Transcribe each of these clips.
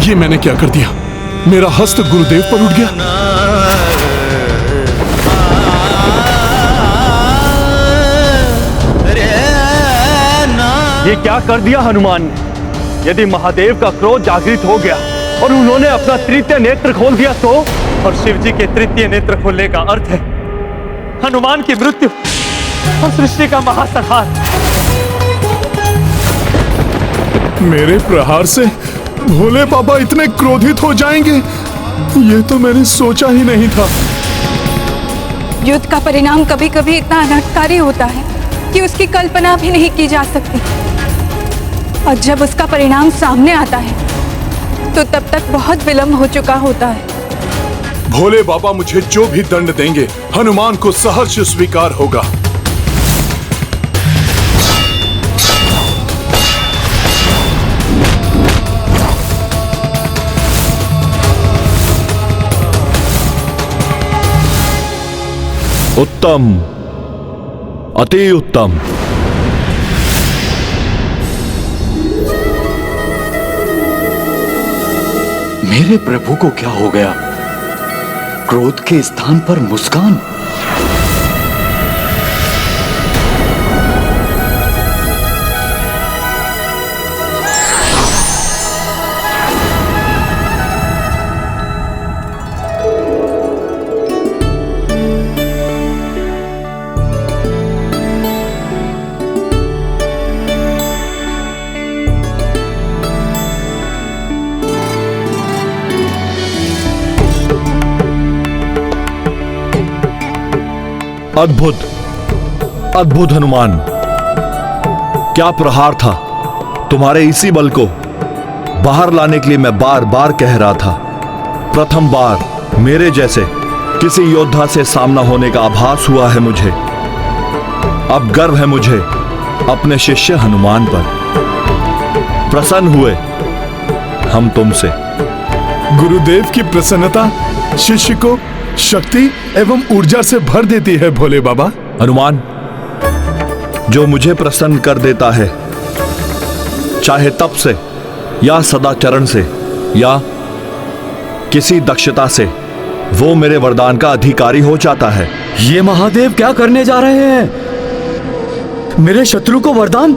ये मैंने क्या कर दिया? मेरा हस्त गुरुदेव पर उठ गया। ये क्या कर दिया हनुमान ने? यदि महादेव का क्रोध जागृत हो गया और उन्होंने अपना तृतीय नेत्र खोल दिया तो? और शिव जी के तृतीय नेत्र खोलने का अर्थ है हनुमान की मृत्यु और सृष्टि का महासंहार। मेरे प्रहार से भोले बाबा इतने क्रोधित हो जाएंगे, ये तो मैंने सोचा ही नहीं था। युद्ध का परिणाम कभी कभी इतना अनर्थकारी होता है कि उसकी कल्पना भी नहीं की जा सकती, और जब उसका परिणाम सामने आता है तो तब तक बहुत विलंब हो चुका होता है। भोले बाबा मुझे जो भी दंड देंगे हनुमान को सहर्ष स्वीकार होगा। उत्तम, अति उत्तम। मेरे प्रभु को क्या हो गया? क्रोध के स्थान पर मुस्कान। अद्भुत, अद्भुत हनुमान, क्या प्रहार था। तुम्हारे इसी बल को बाहर लाने के लिए मैं बार बार कह रहा था। प्रथम बार मेरे जैसे किसी योद्धा से सामना होने का आभास हुआ है मुझे। अब गर्व है मुझे अपने शिष्य हनुमान पर। प्रसन्न हुए हम तुमसे। गुरुदेव की प्रसन्नता शिष्य को शक्ति एवं ऊर्जा से भर देती है भोले बाबा। हनुमान, जो मुझे प्रसन्न कर देता है, चाहे तप से या सदाचरण से या किसी दक्षता से, वो मेरे वरदान का अधिकारी हो जाता है। ये महादेव क्या करने जा रहे हैं? मेरे शत्रु को वरदान,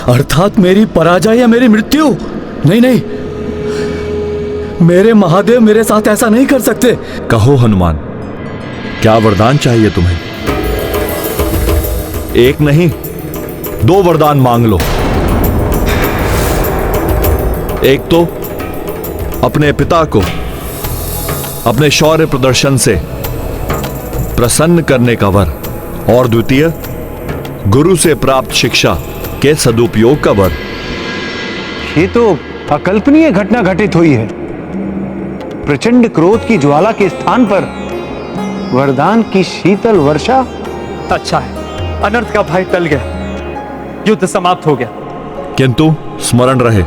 अर्थात मेरी पराजय या मेरी मृत्यु? नहीं नहीं, मेरे महादेव मेरे साथ ऐसा नहीं कर सकते। कहो हनुमान, क्या वरदान चाहिए तुम्हें? एक नहीं, 2 वरदान मांग लो। एक तो अपने पिता को अपने शौर्य प्रदर्शन से प्रसन्न करने का वर, और द्वितीय गुरु से प्राप्त शिक्षा के सदुपयोग का वर। ये तो अकल्पनीय घटना घटित हुई है। प्रचंड क्रोध की ज्वाला के स्थान पर वरदान की शीतल वर्षा। अच्छा है, अनर्थ का भय टल गया, युद्ध समाप्त हो गया। किंतु स्मरण रहे,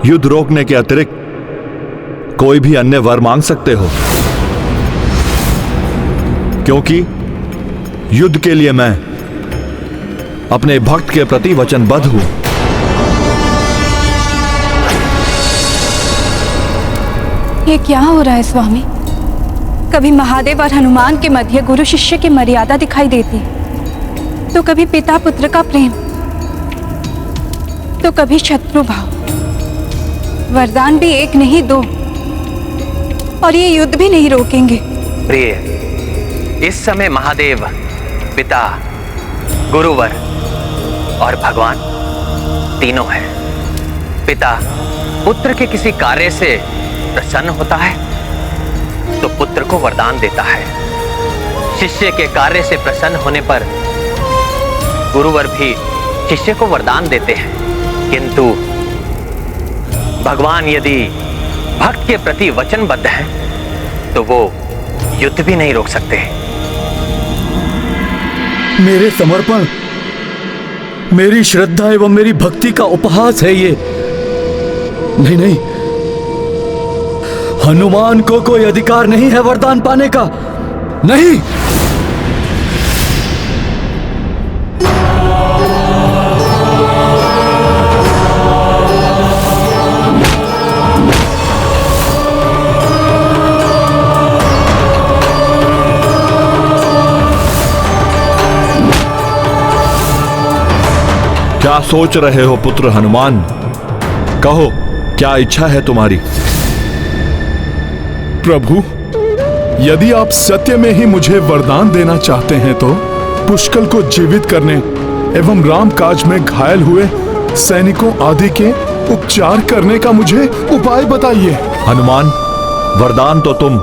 युद्ध रोकने के अतिरिक्त कोई भी अन्य वर मांग सकते हो, क्योंकि युद्ध के लिए मैं अपने भक्त के प्रति वचनबद्ध हूं। ये क्या हो रहा है स्वामी? कभी महादेव और हनुमान के मध्य गुरु शिष्य की मर्यादा दिखाई देती, तो कभी पिता पुत्र का प्रेम, तो कभी शत्रु भाव। वरदान भी एक नहीं 2, और ये युद्ध भी नहीं रोकेंगे। प्रिय, इस समय महादेव पिता, गुरुवर और भगवान तीनों हैं। पिता पुत्र के किसी कार्य से प्रसन्न होता है तो पुत्र को वरदान देता है। शिष्य के कार्य से प्रसन्न होने पर गुरुवर भी शिष्य को वरदान देते हैं, किंतु भगवान यदि भक्त के प्रति वचनबद्ध हैं तो वो युद्ध भी नहीं रोक सकते। मेरे समर्पण, मेरी श्रद्धा एवं मेरी भक्ति का उपहास है ये। नहीं नहीं, हनुमान को कोई अधिकार नहीं है वरदान पाने का। नहीं, क्या सोच रहे हो पुत्र हनुमान? कहो, क्या इच्छा है तुम्हारी? प्रभु, यदि आप सत्य में ही मुझे वरदान देना चाहते हैं तो पुष्कल को जीवित करने एवं राम काज में घायल हुए सैनिकों आदि के उपचार करने का मुझे उपाय बताइए। हनुमान, वरदान तो तुम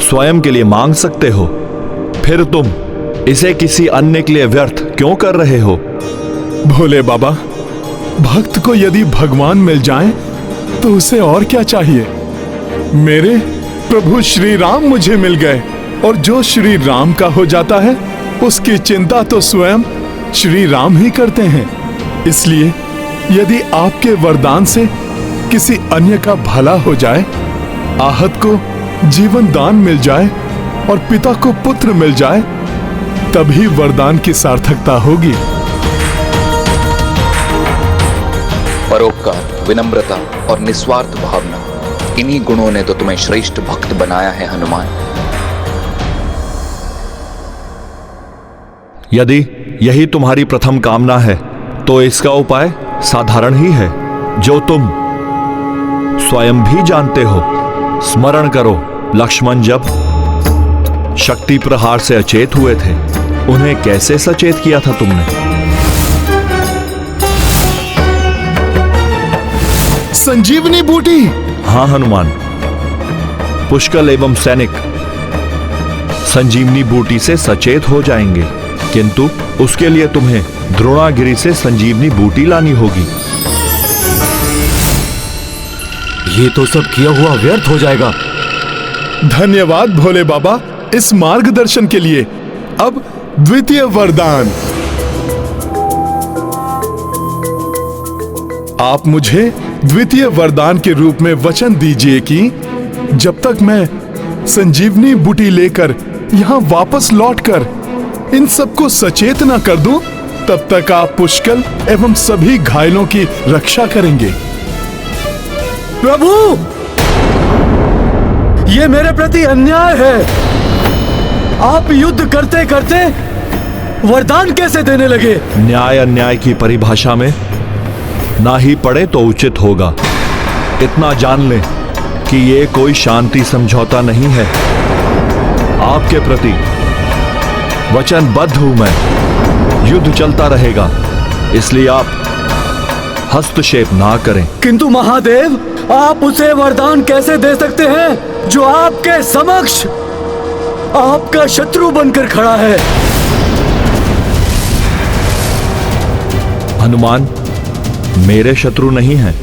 स्वयं के लिए मांग सकते हो, फिर तुम इसे किसी अन्य के लिए व्यर्थ क्यों कर रहे हो? भोले बाबा, भक्त को यदि भगवान मिल जाएं, तो उसे और क्या चाहिए? मेरे प्रभु श्री राम मुझे मिल गए, और जो श्री राम का हो जाता है उसकी चिंता तो स्वयं श्री राम ही करते हैं। इसलिए यदि आपके वरदान से किसी अन्य का भला हो जाए, आहत को जीवन दान मिल जाए और पिता को पुत्र मिल जाए, तभी वरदान की सार्थकता होगी। परोपकार, विनम्रता और निस्वार्थ भावना, इन्हीं गुणों ने तो तुम्हें श्रेष्ठ भक्त बनाया है हनुमान। यदि यही तुम्हारी प्रथम कामना है तो इसका उपाय साधारण ही है, जो तुम स्वयं भी जानते हो। स्मरण करो, लक्ष्मण जब शक्ति प्रहार से अचेत हुए थे, उन्हें कैसे सचेत किया था तुमने? संजीवनी बूटी। हाँ हनुमान, पुष्कल एवं सैनिक संजीवनी बूटी से सचेत हो जाएंगे, किंतु उसके लिए तुम्हें द्रोणागिरी से संजीवनी बूटी लानी होगी। ये तो सब किया हुआ व्यर्थ हो जाएगा। धन्यवाद भोले बाबा इस मार्गदर्शन के लिए। अब द्वितीय वरदान। आप मुझे द्वितीय वरदान के रूप में वचन दीजिए कि जब तक मैं संजीवनी बूटी लेकर यहाँ वापस लौटकर इन सबको सचेत न कर दूं, तब तक आप पुष्कल एवं सभी घायलों की रक्षा करेंगे। प्रभु, ये मेरे प्रति अन्याय है। आप युद्ध करते करते वरदान कैसे देने लगे? न्याय अन्याय की परिभाषा में ना ही पड़े तो उचित होगा। इतना जान लें कि ये कोई शांति समझौता नहीं है। आपके प्रति वचनबद्ध हूं मैं। युद्ध चलता रहेगा, इसलिए आप हस्तक्षेप ना करें। किंतु महादेव, आप उसे वरदान कैसे दे सकते हैं जो आपके समक्ष आपका शत्रु बनकर खड़ा है? हनुमान मेरे शत्रु नहीं हैं,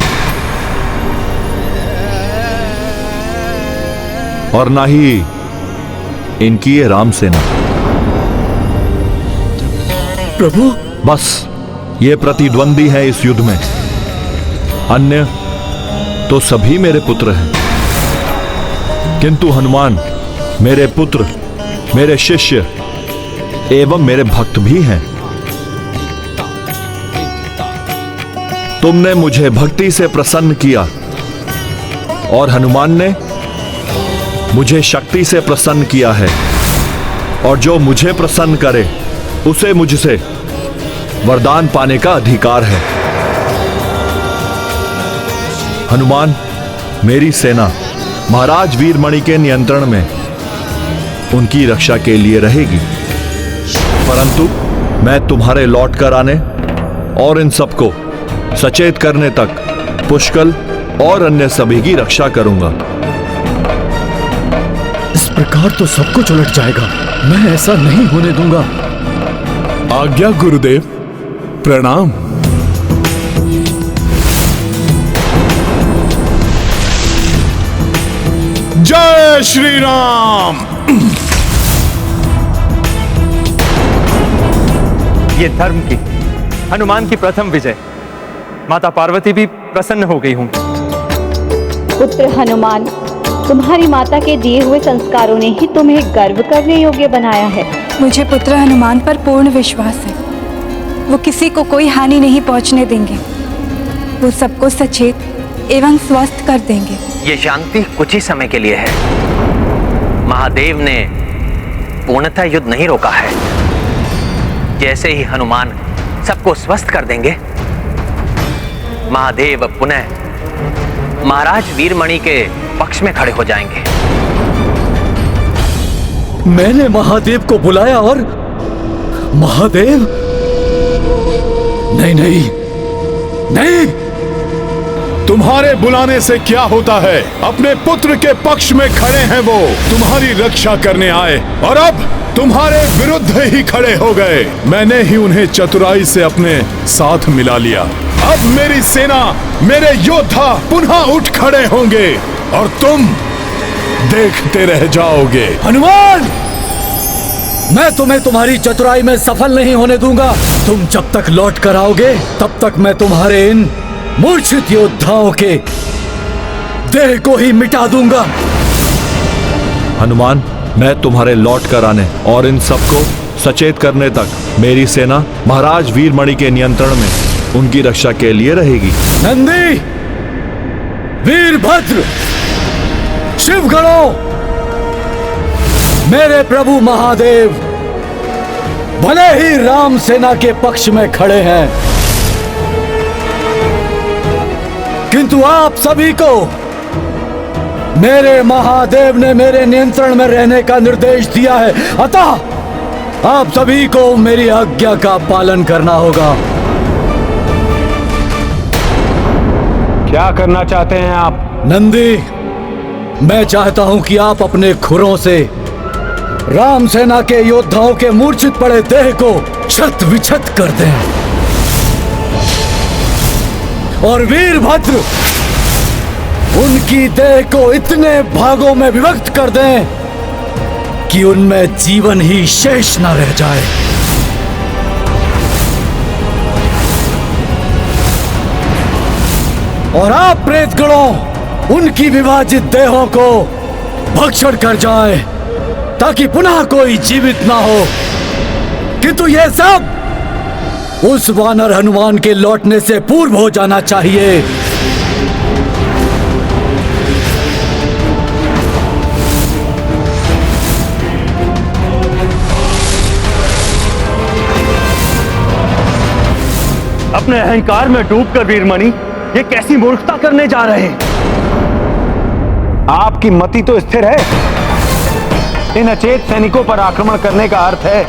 और ना ही इनकी ये राम सेना। प्रभु, बस ये प्रतिद्वंदी है इस युद्ध में। अन्य तो सभी मेरे पुत्र हैं, किंतु हनुमान मेरे पुत्र, मेरे शिष्य एवं मेरे भक्त भी हैं। तुमने मुझे भक्ति से प्रसन्न किया और हनुमान ने मुझे शक्ति से प्रसन्न किया है, और जो मुझे प्रसन्न करे उसे मुझसे वरदान पाने का अधिकार है। हनुमान, मेरी सेना महाराज वीरमणि के नियंत्रण में उनकी रक्षा के लिए रहेगी, परंतु मैं तुम्हारे लौट कर आने और इन सबको सचेत करने तक पुष्कल और अन्य सभी की रक्षा करूंगा। इस प्रकार तो सब कुछ उलट जाएगा। मैं ऐसा नहीं होने दूंगा। आज्ञा गुरुदेव, प्रणाम। जय श्री राम। ये धर्म की, हनुमान की प्रथम विजय। माता पार्वती भी प्रसन्न हो गई होंगी। पुत्र हनुमान, तुम्हारी माता के दिए हुए संस्कारों ने ही तुम्हें गर्व करने योग्य बनाया है। मुझे पुत्र हनुमान पर पूर्ण विश्वास है। वो किसी को कोई हानि नहीं पहुंचने देंगे। वो सबको सचेत एवं स्वस्थ कर देंगे। ये शांति कुछ ही समय के लिए है। महादेव ने पूर्णतः युद्ध नहीं रोका है। जैसे ही हनुमान सबको स्वस्थ कर देंगे, महादेव पुनः महाराज वीरमणि के पक्ष में खड़े हो जाएंगे। मैंने महादेव को बुलाया और महादेव नहीं नहीं नहीं। तुम्हारे बुलाने से क्या होता है? अपने पुत्र के पक्ष में खड़े हैं वो, तुम्हारी रक्षा करने आए और अब तुम्हारे विरुद्ध ही खड़े हो गए। मैंने ही उन्हें चतुराई से अपने साथ मिला लिया। अब मेरी सेना, मेरे योद्धा पुनः उठ खड़े होंगे और तुम देखते रह जाओगे। हनुमान, मैं तुम्हें तुम्हारी चतुराई में सफल नहीं होने दूंगा। तुम जब तक लौट कर आओगे तब तक मैं तुम्हारे इन मूर्छित योद्धाओं के देह को ही मिटा दूंगा। हनुमान, मैं तुम्हारे लौट कर आने और इन सबको सचेत करने तक मेरी सेना महाराज वीरमणि के नियंत्रण में उनकी रक्षा के लिए रहेगी। नंदी, वीरभद्र, शिवगणों, मेरे प्रभु महादेव भले ही राम सेना के पक्ष में खड़े हैं, किंतु आप सभी को मेरे महादेव ने मेरे नियंत्रण में रहने का निर्देश दिया है। अतः आप सभी को मेरी आज्ञा का पालन करना होगा। क्या करना चाहते हैं आप? नंदी, मैं चाहता हूं कि आप अपने खुरों से राम सेना के योद्धाओं के मूर्छित पड़े देह को क्षत विक्षत कर दें और वीरभद्र उनकी देह को इतने भागों में विभक्त कर दें कि उनमें जीवन ही शेष न रह जाए। और आप प्रेतगणों उनकी विभाजित देहों को भक्षण कर जाए ताकि पुनः कोई जीवित ना हो। किंतु यह सब उस वानर हनुमान के लौटने से पूर्व हो जाना चाहिए। अपने अहंकार में डूबकर वीरमणि ये कैसी मूर्खता करने जा रहे हैं? आपकी मति तो स्थिर है। इन अचेत सैनिकों पर आक्रमण करने का अर्थ है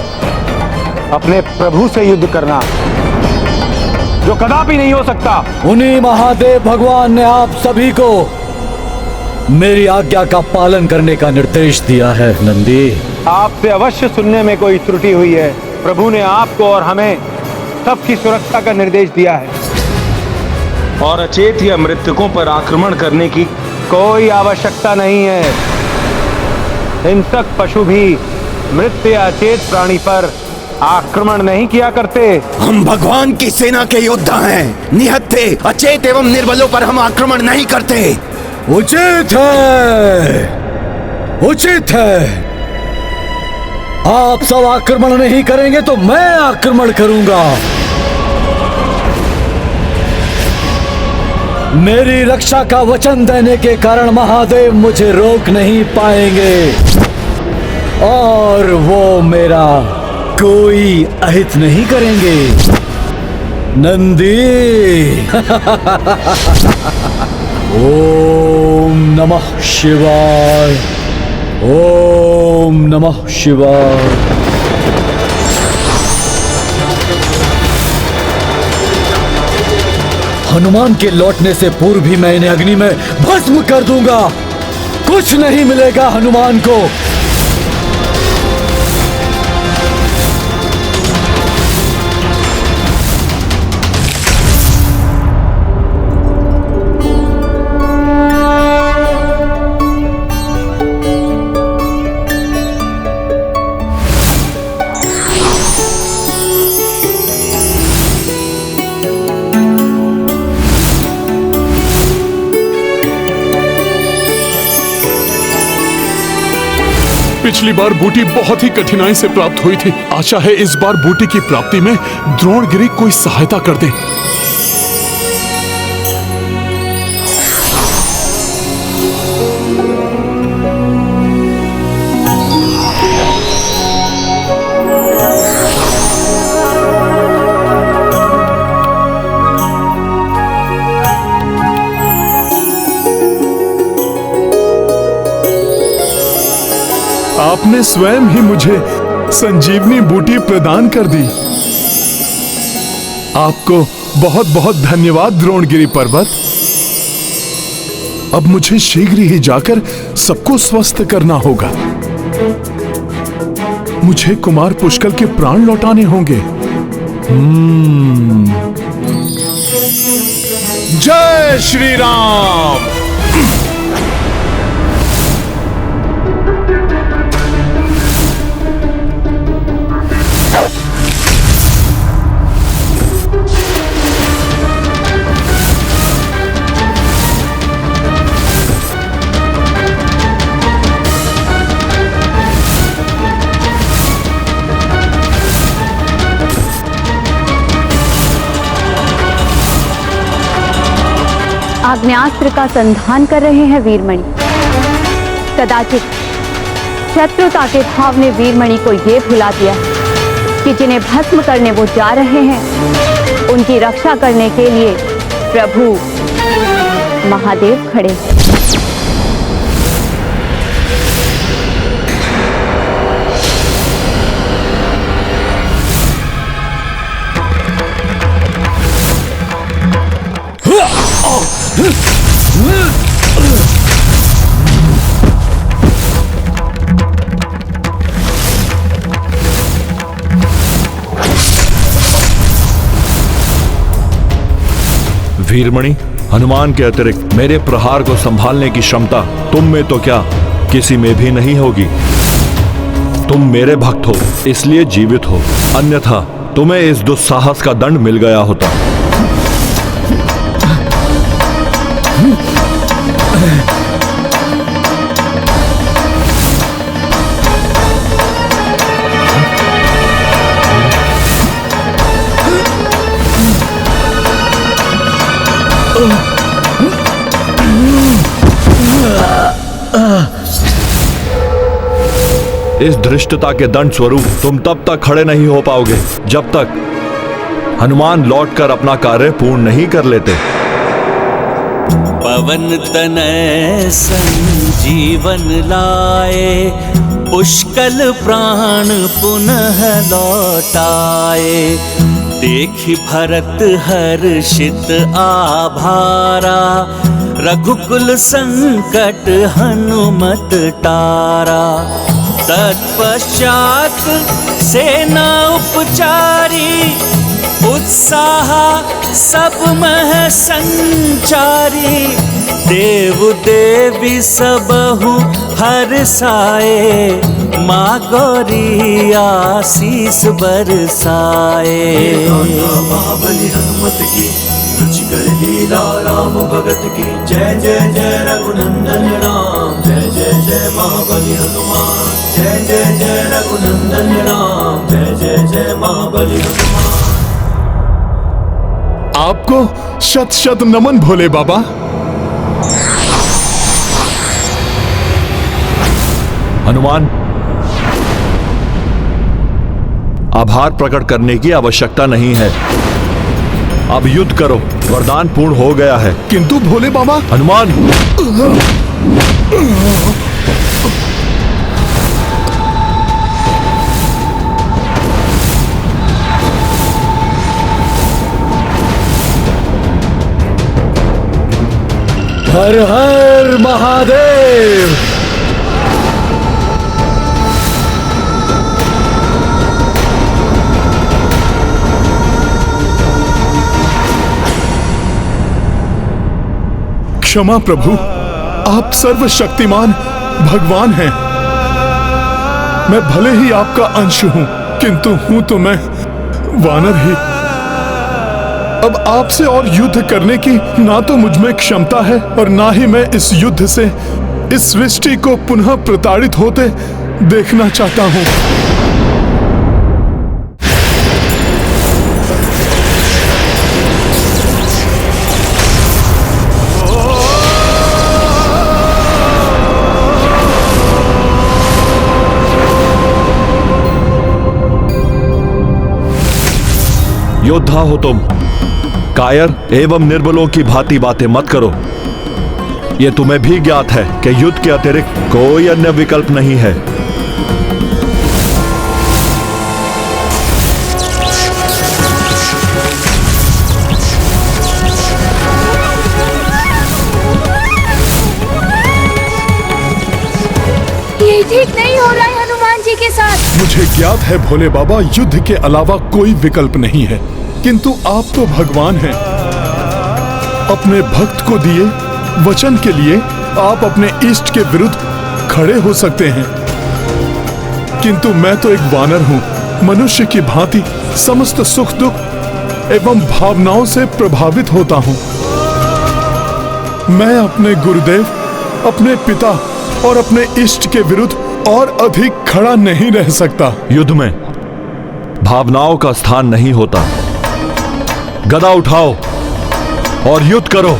अपने प्रभु से युद्ध करना, जो कदापि नहीं हो सकता। उन्हीं महादेव भगवान ने आप सभी को मेरी आज्ञा का पालन करने का निर्देश दिया है। नंदी, आपसे अवश्य सुनने में कोई त्रुटि हुई है। प्रभु ने आपको और हमें सबकी सुरक्षा का निर्देश दिया है और अचेत या मृतकों पर आक्रमण करने की कोई आवश्यकता नहीं है। हिंसक पशु भी मृत या अचेत प्राणी पर आक्रमण नहीं किया करते। हम भगवान की सेना के योद्धा हैं। निहत्थे, अचेत एवं निर्बलों पर हम आक्रमण नहीं करते। उचित है, उचित है। आप सब आक्रमण नहीं करेंगे तो मैं आक्रमण करूंगा। मेरी रक्षा का वचन देने के कारण महादेव मुझे रोक नहीं पाएंगे और वो मेरा कोई अहित नहीं करेंगे। नंदी, ओम नमः शिवाय, ओम नमः शिवाय। हनुमान के लौटने से पूर्व भी मैं इन्हें अग्नि में भस्म कर दूंगा। कुछ नहीं मिलेगा हनुमान को। पिछली बार बूटी बहुत ही कठिनाई से प्राप्त हुई थी। आशा है इस बार बूटी की प्राप्ति में द्रोणगिरी कोई सहायता कर दे। आपने स्वयं ही मुझे संजीवनी बूटी प्रदान कर दी। आपको बहुत बहुत धन्यवाद द्रोणगिरी पर्वत। अब मुझे शीघ्र ही जाकर सबको स्वस्थ करना होगा। मुझे कुमार पुष्कल के प्राण लौटाने होंगे। जय श्री राम। आग्नेयास्त्र का संधान कर रहे हैं वीरमणि। कदाचित शत्रुता के भाव ने वीरमणि को ये भुला दिया कि जिन्हें भस्म करने वो जा रहे हैं उनकी रक्षा करने के लिए प्रभु महादेव खड़े हैं। वीरमणि, हनुमान के अतिरिक्त मेरे प्रहार को संभालने की क्षमता तुम में तो क्या किसी में भी नहीं होगी। तुम मेरे भक्त हो इसलिए जीवित हो, अन्यथा तुम्हें इस दुस्साहस का दंड मिल गया होता। इस धृष्टता के दंड स्वरूप तुम तब तक खड़े नहीं हो पाओगे जब तक हनुमान लौटकर अपना कार्य पूर्ण नहीं कर लेते। पवन तनय संजीवन लाए, पुष्कल प्राण पुनः लौटाए। देखि भरत हर्षित आभारा, रघुकुल संकट हनुमत टारा। तत्पश्चात सेना उपचारी, उत्साह सब मह संचारी। देव देवी सबहु हर्षाए, माँ गौरी आशीष बरसाए। महाबली हनुमत की रुचिकर लीला राम भगत की। जय जय जय रघुनंदन राम, जय जय जय महाबली हनुमान। जय जय जय रघुनंदन राम, जय जय जय महाबली हनुमान। आपको शत शत नमन भोले बाबा। हनुमान, आभार प्रकट करने की आवश्यकता नहीं है। अब युद्ध करो, वरदान पूर्ण हो गया है। किंतु भोले बाबा। हनुमान, हर हर महादेव। क्षमा प्रभु, आप सर्वशक्तिमान भगवान हैं। मैं भले ही आपका अंश हूं, किंतु हूं तो मैं वानर ही। अब आपसे और युद्ध करने की ना तो मुझ में क्षमता है और ना ही मैं इस युद्ध से इस सृष्टि को पुनः प्रताड़ित होते देखना चाहता हूं। योद्धा हो तुम, कायर एवं निर्बलों की भांति बातें मत करो। यह तुम्हें भी ज्ञात है कि युद्ध के अतिरिक्त कोई अन्य विकल्प नहीं है। ये ठीक नहीं हो रहा है हनुमान जी के साथ। मुझे ज्ञात है भोले बाबा, युद्ध के अलावा कोई विकल्प नहीं है, किंतु आप तो भगवान हैं। अपने भक्त को दिए वचन के लिए आप अपने इष्ट के विरुद्ध खड़े हो सकते हैं, किंतु मैं तो एक वानर हूं, मनुष्य की भांति समस्त सुख दुख एवं भावनाओं से प्रभावित होता हूं। मैं अपने गुरुदेव, अपने पिता और अपने इष्ट के विरुद्ध और अधिक खड़ा नहीं रह सकता। युद्ध में भावनाओं का स्थान नहीं होता। गदा उठाओ और युद्ध करो।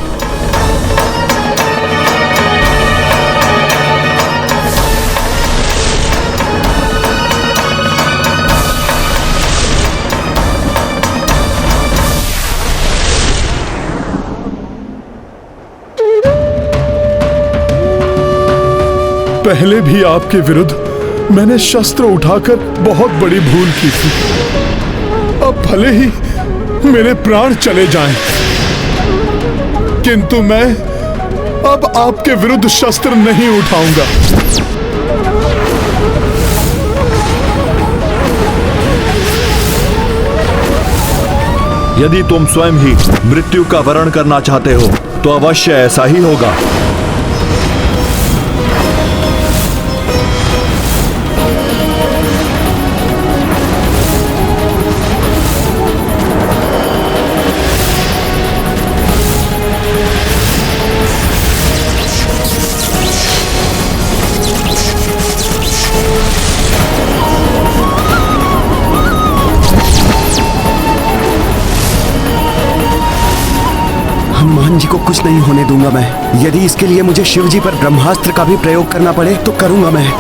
पहले भी आपके विरुद्ध मैंने शस्त्र उठाकर बहुत बड़ी भूल की थी। अब भले ही मेरे प्राण चले जाएं, किंतु मैं अब आपके विरुद्ध शस्त्र नहीं उठाऊंगा। यदि तुम स्वयं ही मृत्यु का वरण करना चाहते हो तो अवश्य ऐसा ही होगा। हनुमान जी को कुछ नहीं होने दूंगा मैं। यदि इसके लिए मुझे शिव जी पर ब्रह्मास्त्र का भी प्रयोग करना पड़े तो करूंगा मैं।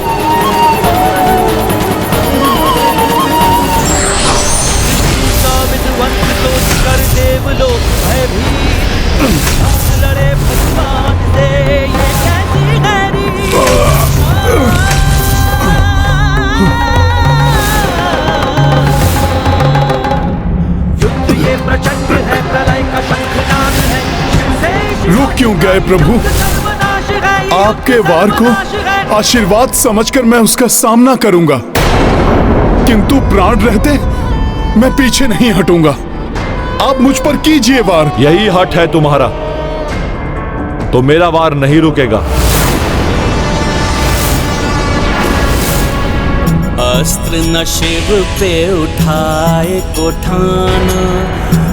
रुक क्यों गए प्रभु? आपके वार को आशीर्वाद समझकर मैं उसका सामना करूंगा, किंतु प्राण रहते मैं पीछे नहीं हटूंगा। आप मुझ पर कीजिए वार। यही हठ है तुम्हारा, तो मेरा वार नहीं रुकेगा। अस्त्र न शिव पे उठाए को ठाना,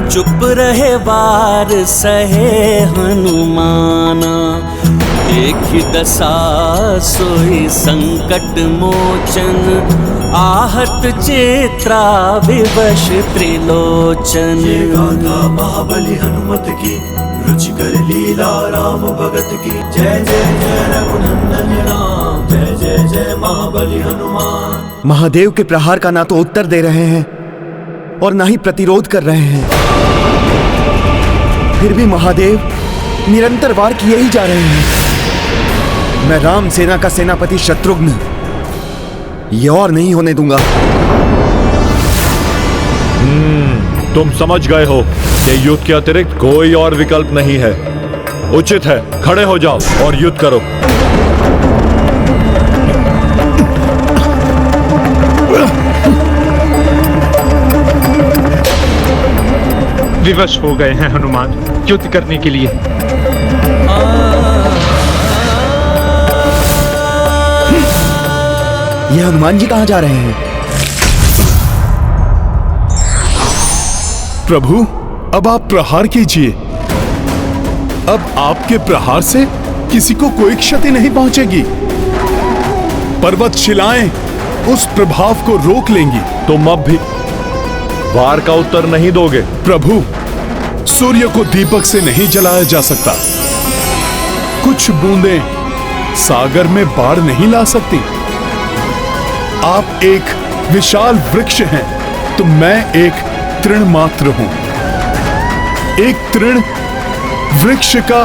चुप रहे वार सहे हनुमाना। देखी दशा सोई संकट मोचन, आहत चेत्रा विवश त्रिलोचन। ये गाथा महाबली हनुमत की, रुचिकर लीला राम भगत की। जय जय जय रघुनंदन राम, जय जय जय महाबली हनुमान। महादेव के प्रहार का ना तो उत्तर दे रहे हैं और ना ही प्रतिरोध कर रहे हैं, फिर भी महादेव निरंतर वार किए ही जा रहे हैं। मैं राम सेना का सेनापति शत्रुघ्न ये और नहीं होने दूंगा। तुम समझ गए हो कि युद्ध के अतिरिक्त कोई और विकल्प नहीं है। उचित है, खड़े हो जाओ और युद्ध करो। विवश हो गए हैं हनुमान युद्ध करने के लिए। ये हनुमान जी कहां जा रहे हैं? प्रभु, अब आप प्रहार कीजिए। अब आपके प्रहार से किसी को कोई क्षति नहीं पहुंचेगी। पर्वत शिलाएं उस प्रभाव को रोक लेंगी। तुम अब भी वार का उत्तर नहीं दोगे? प्रभु, सूर्य को दीपक से नहीं जलाया जा सकता। कुछ बूंदें सागर में बाढ़ नहीं ला सकती। आप एक विशाल वृक्ष हैं, तो मैं एक तृण मात्र हूं। एक तृण वृक्ष का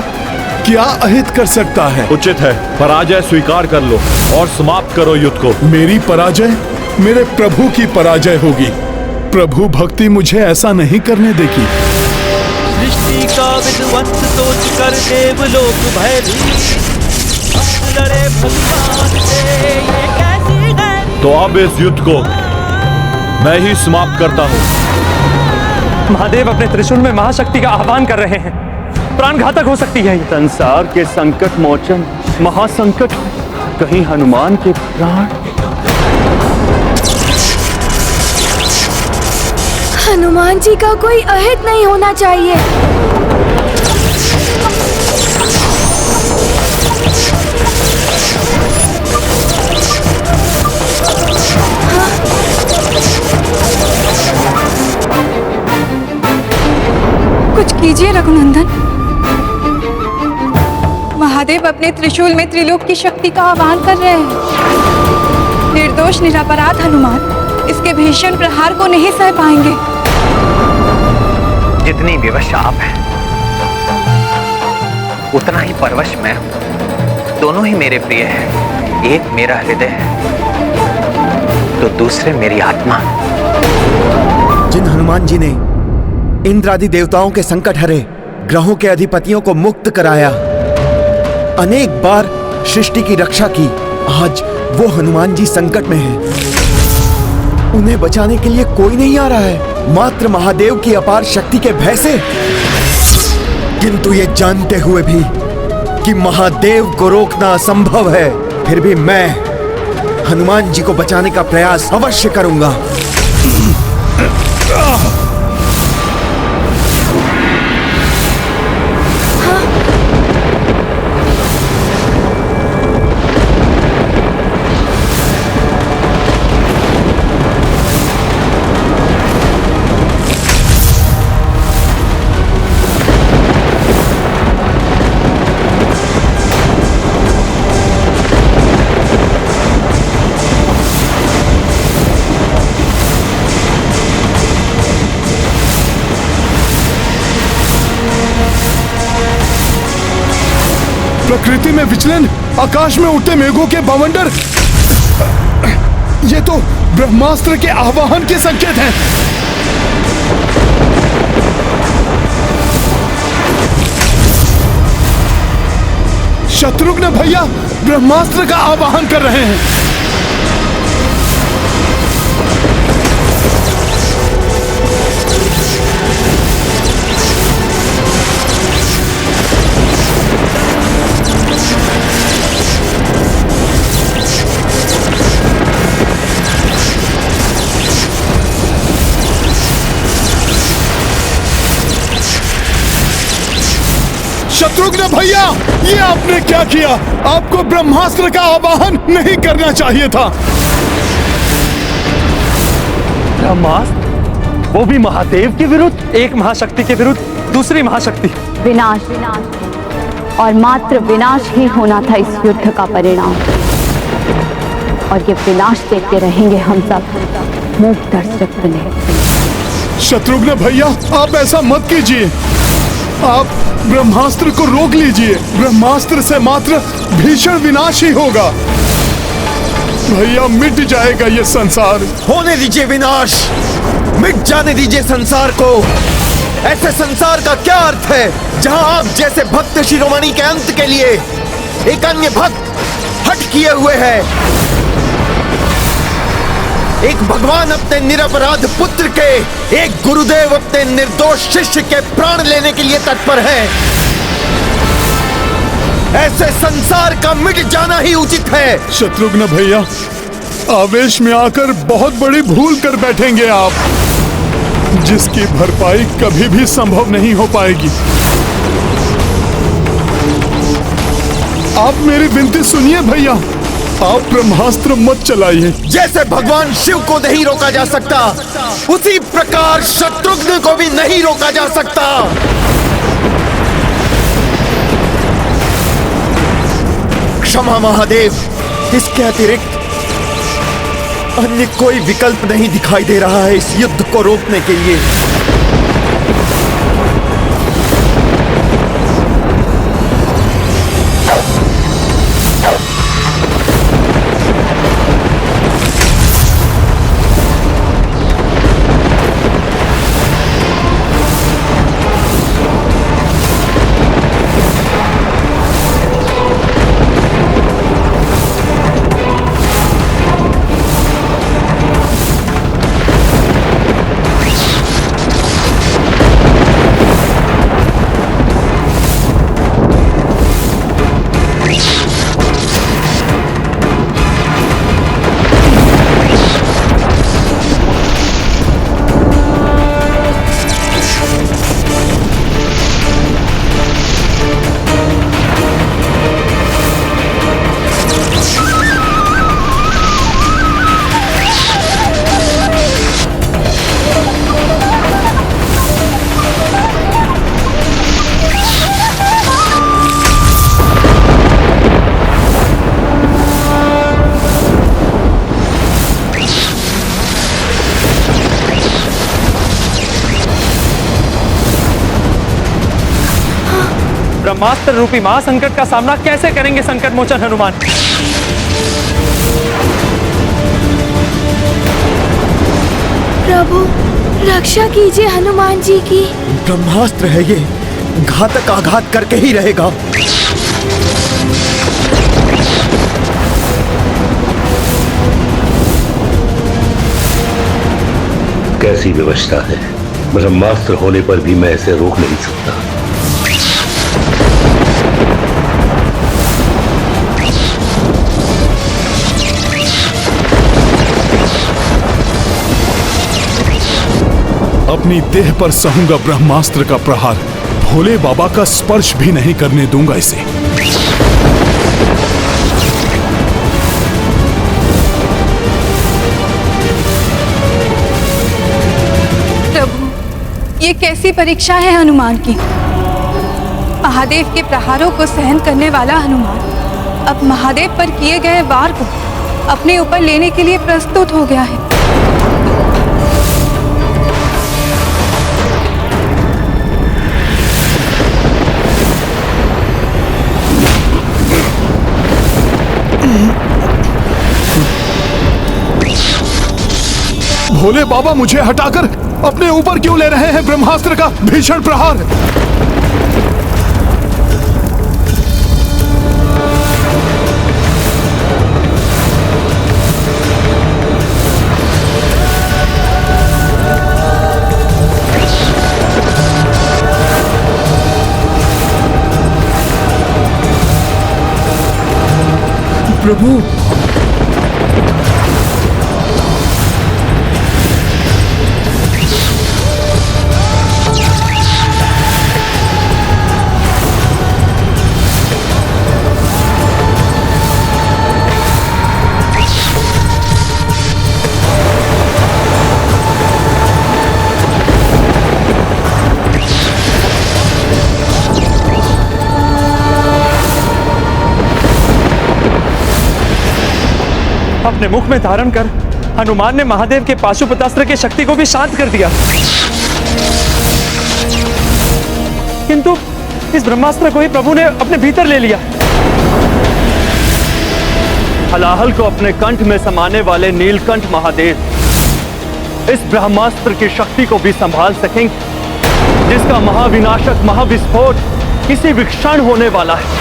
क्या अहित कर सकता है? उचित है, पराजय स्वीकार कर लो और समाप्त करो युद्ध को। मेरी पराजय मेरे प्रभु की पराजय होगी। प्रभु भक्ति मुझे ऐसा नहीं करने देगी। सृष्टि का विध्वंस सोच कर देवलोक भयभीत लड़े भगवान से, ये कैसी है? तो अब इस युद्ध को मैं ही समाप्त करता हूं। महादेव अपने त्रिशूल में महाशक्ति का आह्वान कर रहे हैं। प्राण घातक हो सकती है। संसार के संकट मोचन महासंकट, कहीं हनुमान के प्राण। हनुमान जी का कोई अहित नहीं होना चाहिए। कुछ कीजिए रघुनंदन। महादेव अपने त्रिशूल में त्रिलोक की शक्ति का आह्वान कर रहे हैं। निर्दोष निरपराध हनुमान इसके भीषण प्रहार को नहीं सह पाएंगे। जितनी विवश आप हैं, उतना ही परवश मैं हूं। दोनों ही मेरे प्रिय हैं। एक मेरा हृदय है, तो दूसरे मेरी आत्मा। जिन हनुमान जी ने इंद्रादि देवताओं के संकट हरे, ग्रहों के अधिपतियों को मुक्त कराया, अनेक बार सृष्टि की रक्षा की, आज वो हनुमान जी संकट में हैं। उन्हें बचाने के लिए कोई नहीं आ रहा है, मात्र महादेव की अपार शक्ति के भय से। किंतु ये जानते हुए भी कि महादेव को रोकना असंभव है, फिर भी मैं हनुमान जी को बचाने का प्रयास अवश्य करूंगा। प्रकृति में विचलन, आकाश में उठते मेघों के बवंडर, ये तो ब्रह्मास्त्र के आह्वान के संकेत हैं। शत्रुघ्न भैया ब्रह्मास्त्र का आह्वान कर रहे हैं। शत्रुघ्न भैया, ये आपने क्या किया? आपको ब्रह्मास्त्र का आवाहन नहीं करना चाहिए था। ब्रह्मास्त्र? वो भी महादेव के विरुद्ध? एक महाशक्ति के विरुद्ध दूसरी महाशक्ति। विनाश, और मात्र विनाश ही होना था इस युद्ध का परिणाम। और ये विनाश देखते रहेंगे हम सब मूक दर्शक बने। शत्रुघ्न भैया, आप ऐसा मत कीजिए। आप ब्रह्मास्त्र को रोक लीजिए। ब्रह्मास्त्र से मात्र भीषण विनाश ही होगा। भैया, मिट जाएगा ये संसार। होने दीजिए विनाश, मिट जाने दीजिए संसार को। ऐसे संसार का क्या अर्थ है जहां आप जैसे भक्त शिरोमणि के अंत के लिए एक अन्य भक्त हट किए हुए है। एक भगवान अपने निरपराध पुत्र के, एक गुरुदेव अपने निर्दोष शिष्य के प्राण लेने के लिए तत्पर है। ऐसे संसार का मिट जाना ही उचित है। शत्रुघ्न भैया, आवेश में आकर बहुत बड़ी भूल कर बैठेंगे आप, जिसकी भरपाई कभी भी संभव नहीं हो पाएगी। आप मेरी विनती सुनिए भैया। आप ब्रह्मास्त्र मत चलाइए। जैसे भगवान शिव को नहीं रोका जा सकता, उसी प्रकार शत्रुघ्न को भी नहीं रोका जा सकता। क्षमा महादेव, इसके अतिरिक्त अन्य कोई विकल्प नहीं दिखाई दे रहा है इस युद्ध को रोकने के लिए। ब्रह्मास्त्र रूपी महासंकट का सामना कैसे करेंगे संकट मोचन हनुमान? प्रभु रक्षा कीजिए हनुमान जी की। ब्रह्मास्त्र है ये, घातक आघात करके ही रहेगा। कैसी व्यवस्था है, ब्रह्मास्त्र होने पर भी मैं इसे रोक नहीं सकता। अपनी देह पर सहूंगा ब्रह्मास्त्र का प्रहार, भोले बाबा का स्पर्श भी नहीं करने दूंगा इसे। प्रभु, ये कैसी परीक्षा है हनुमान की? महादेव के प्रहारों को सहन करने वाला हनुमान अब महादेव पर किए गए वार को अपने ऊपर लेने के लिए प्रस्तुत हो गया है। भोले बाबा, मुझे हटाकर अपने ऊपर क्यों ले रहे हैं ब्रह्मास्त्र का भीषण प्रहार? प्रभु, अपने मुख में धारण कर हनुमान ने महादेव के पाशुपतास्त्र की शक्ति को भी शांत कर दिया, किंतु इस ब्रह्मास्त्र को ही प्रभु ने अपने भीतर ले लिया। हलाहल को अपने कंठ में समाने वाले नीलकंठ महादेव इस ब्रह्मास्त्र की शक्ति को भी संभाल सकेंगे, जिसका महाविनाशक महाविस्फोट किसी भी क्षण होने वाला है।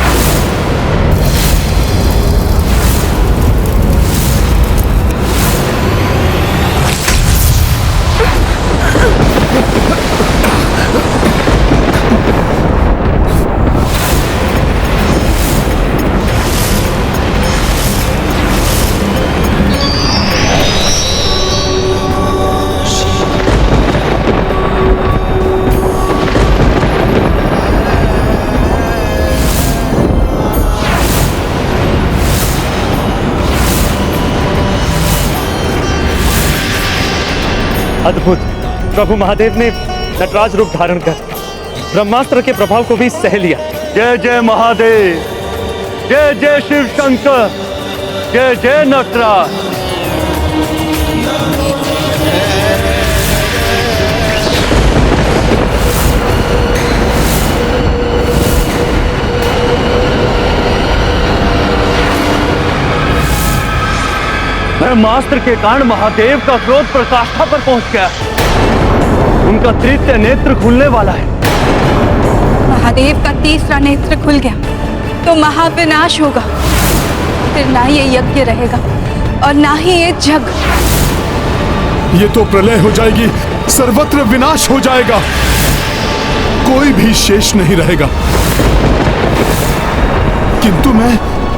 अद्भुत। प्रभु महादेव ने नटराज रूप धारण कर ब्रह्मास्त्र के प्रभाव को भी सह लिया। जय जय महादेव, जय जय शिव शंकर, जय जय नटराज। ब्रह्मास्त्र के कारण महादेव का क्रोध प्रकाष्ठा पर पहुंच गया। उनका तृतीय नेत्र खुलने वाला है। महादेव का तीसरा नेत्र खुल गया तो महाविनाश होगा। फिर ना ये यज्ञ रहेगा और ना ही ये जग। ये तो प्रलय हो जाएगी, सर्वत्र विनाश हो जाएगा, कोई भी शेष नहीं रहेगा। किंतु मैं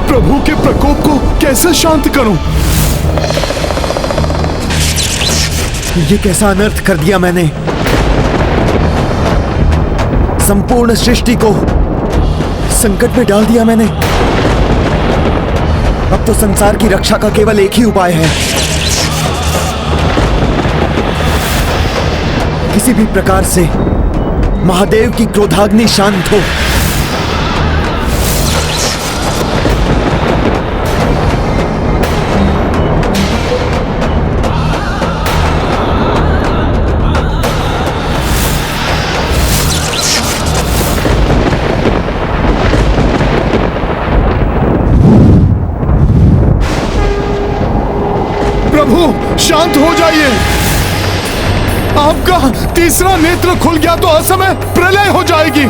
प्रभु के प्रकोप को कैसे शांत करूं? ये कैसा अनर्थ कर दिया मैंने। संपूर्ण सृष्टि को संकट में डाल दिया मैंने। अब तो संसार की रक्षा का केवल एक ही उपाय है, किसी भी प्रकार से महादेव की क्रोधाग्नि शांत हो। शांत हो जाइए। आपका तीसरा नेत्र खुल गया तो असमय प्रलय हो जाएगी।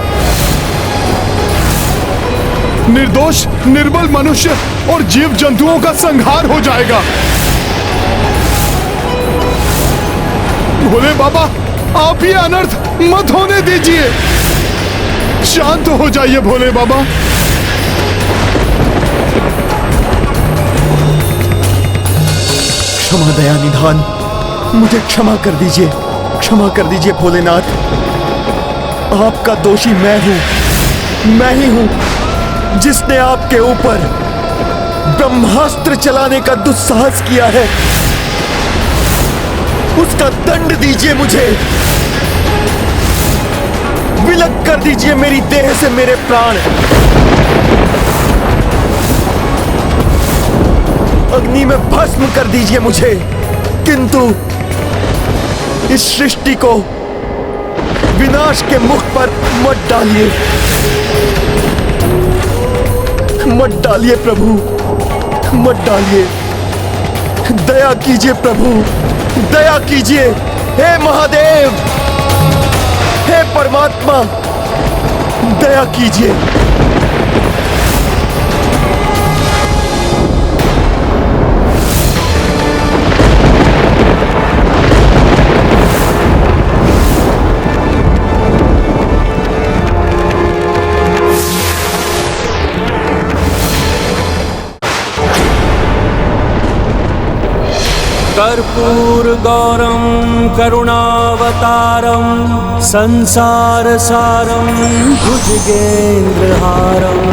निर्दोष निर्बल मनुष्य और जीव जंतुओं का संहार हो जाएगा। भोले बाबा, आप ये अनर्थ मत होने दीजिए। शांत हो जाइए भोले बाबा। क्षमा दया निधान, मुझे क्षमा कर दीजिए, क्षमा कर दीजिए भोलेनाथ। आपका दोषी मैं ही हूं जिसने आपके ऊपर ब्रह्मास्त्र चलाने का दुस्साहस किया है। उसका दंड दीजिए मुझे, विलग कर दीजिए मेरी देह से मेरे प्राण। अग्नि में भस्म कर दीजिए मुझे, किंतु इस सृष्टि को विनाश के मुख पर मत डालिए, मत डालिए प्रभु, मत डालिए। दया कीजिए प्रभु, दया कीजिए। हे महादेव, हे परमात्मा, दया कीजिए। कर्पूरगौरं करुणावतारं संसारसारं भुजगेन्द्रहारम्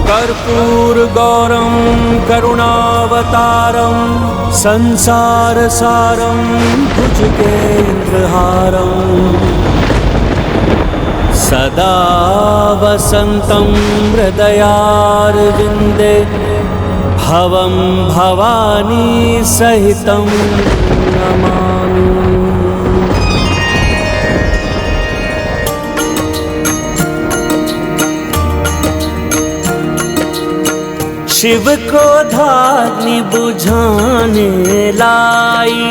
कर्पूरगौरं करुणावतारं संसारसारं भुजगेन्द्रहारम् सदा वसन्तं हृदयारविन्दे भवं भवानी सहितं नमामि। शिव क्रोधाग्नि बुझाने लाई,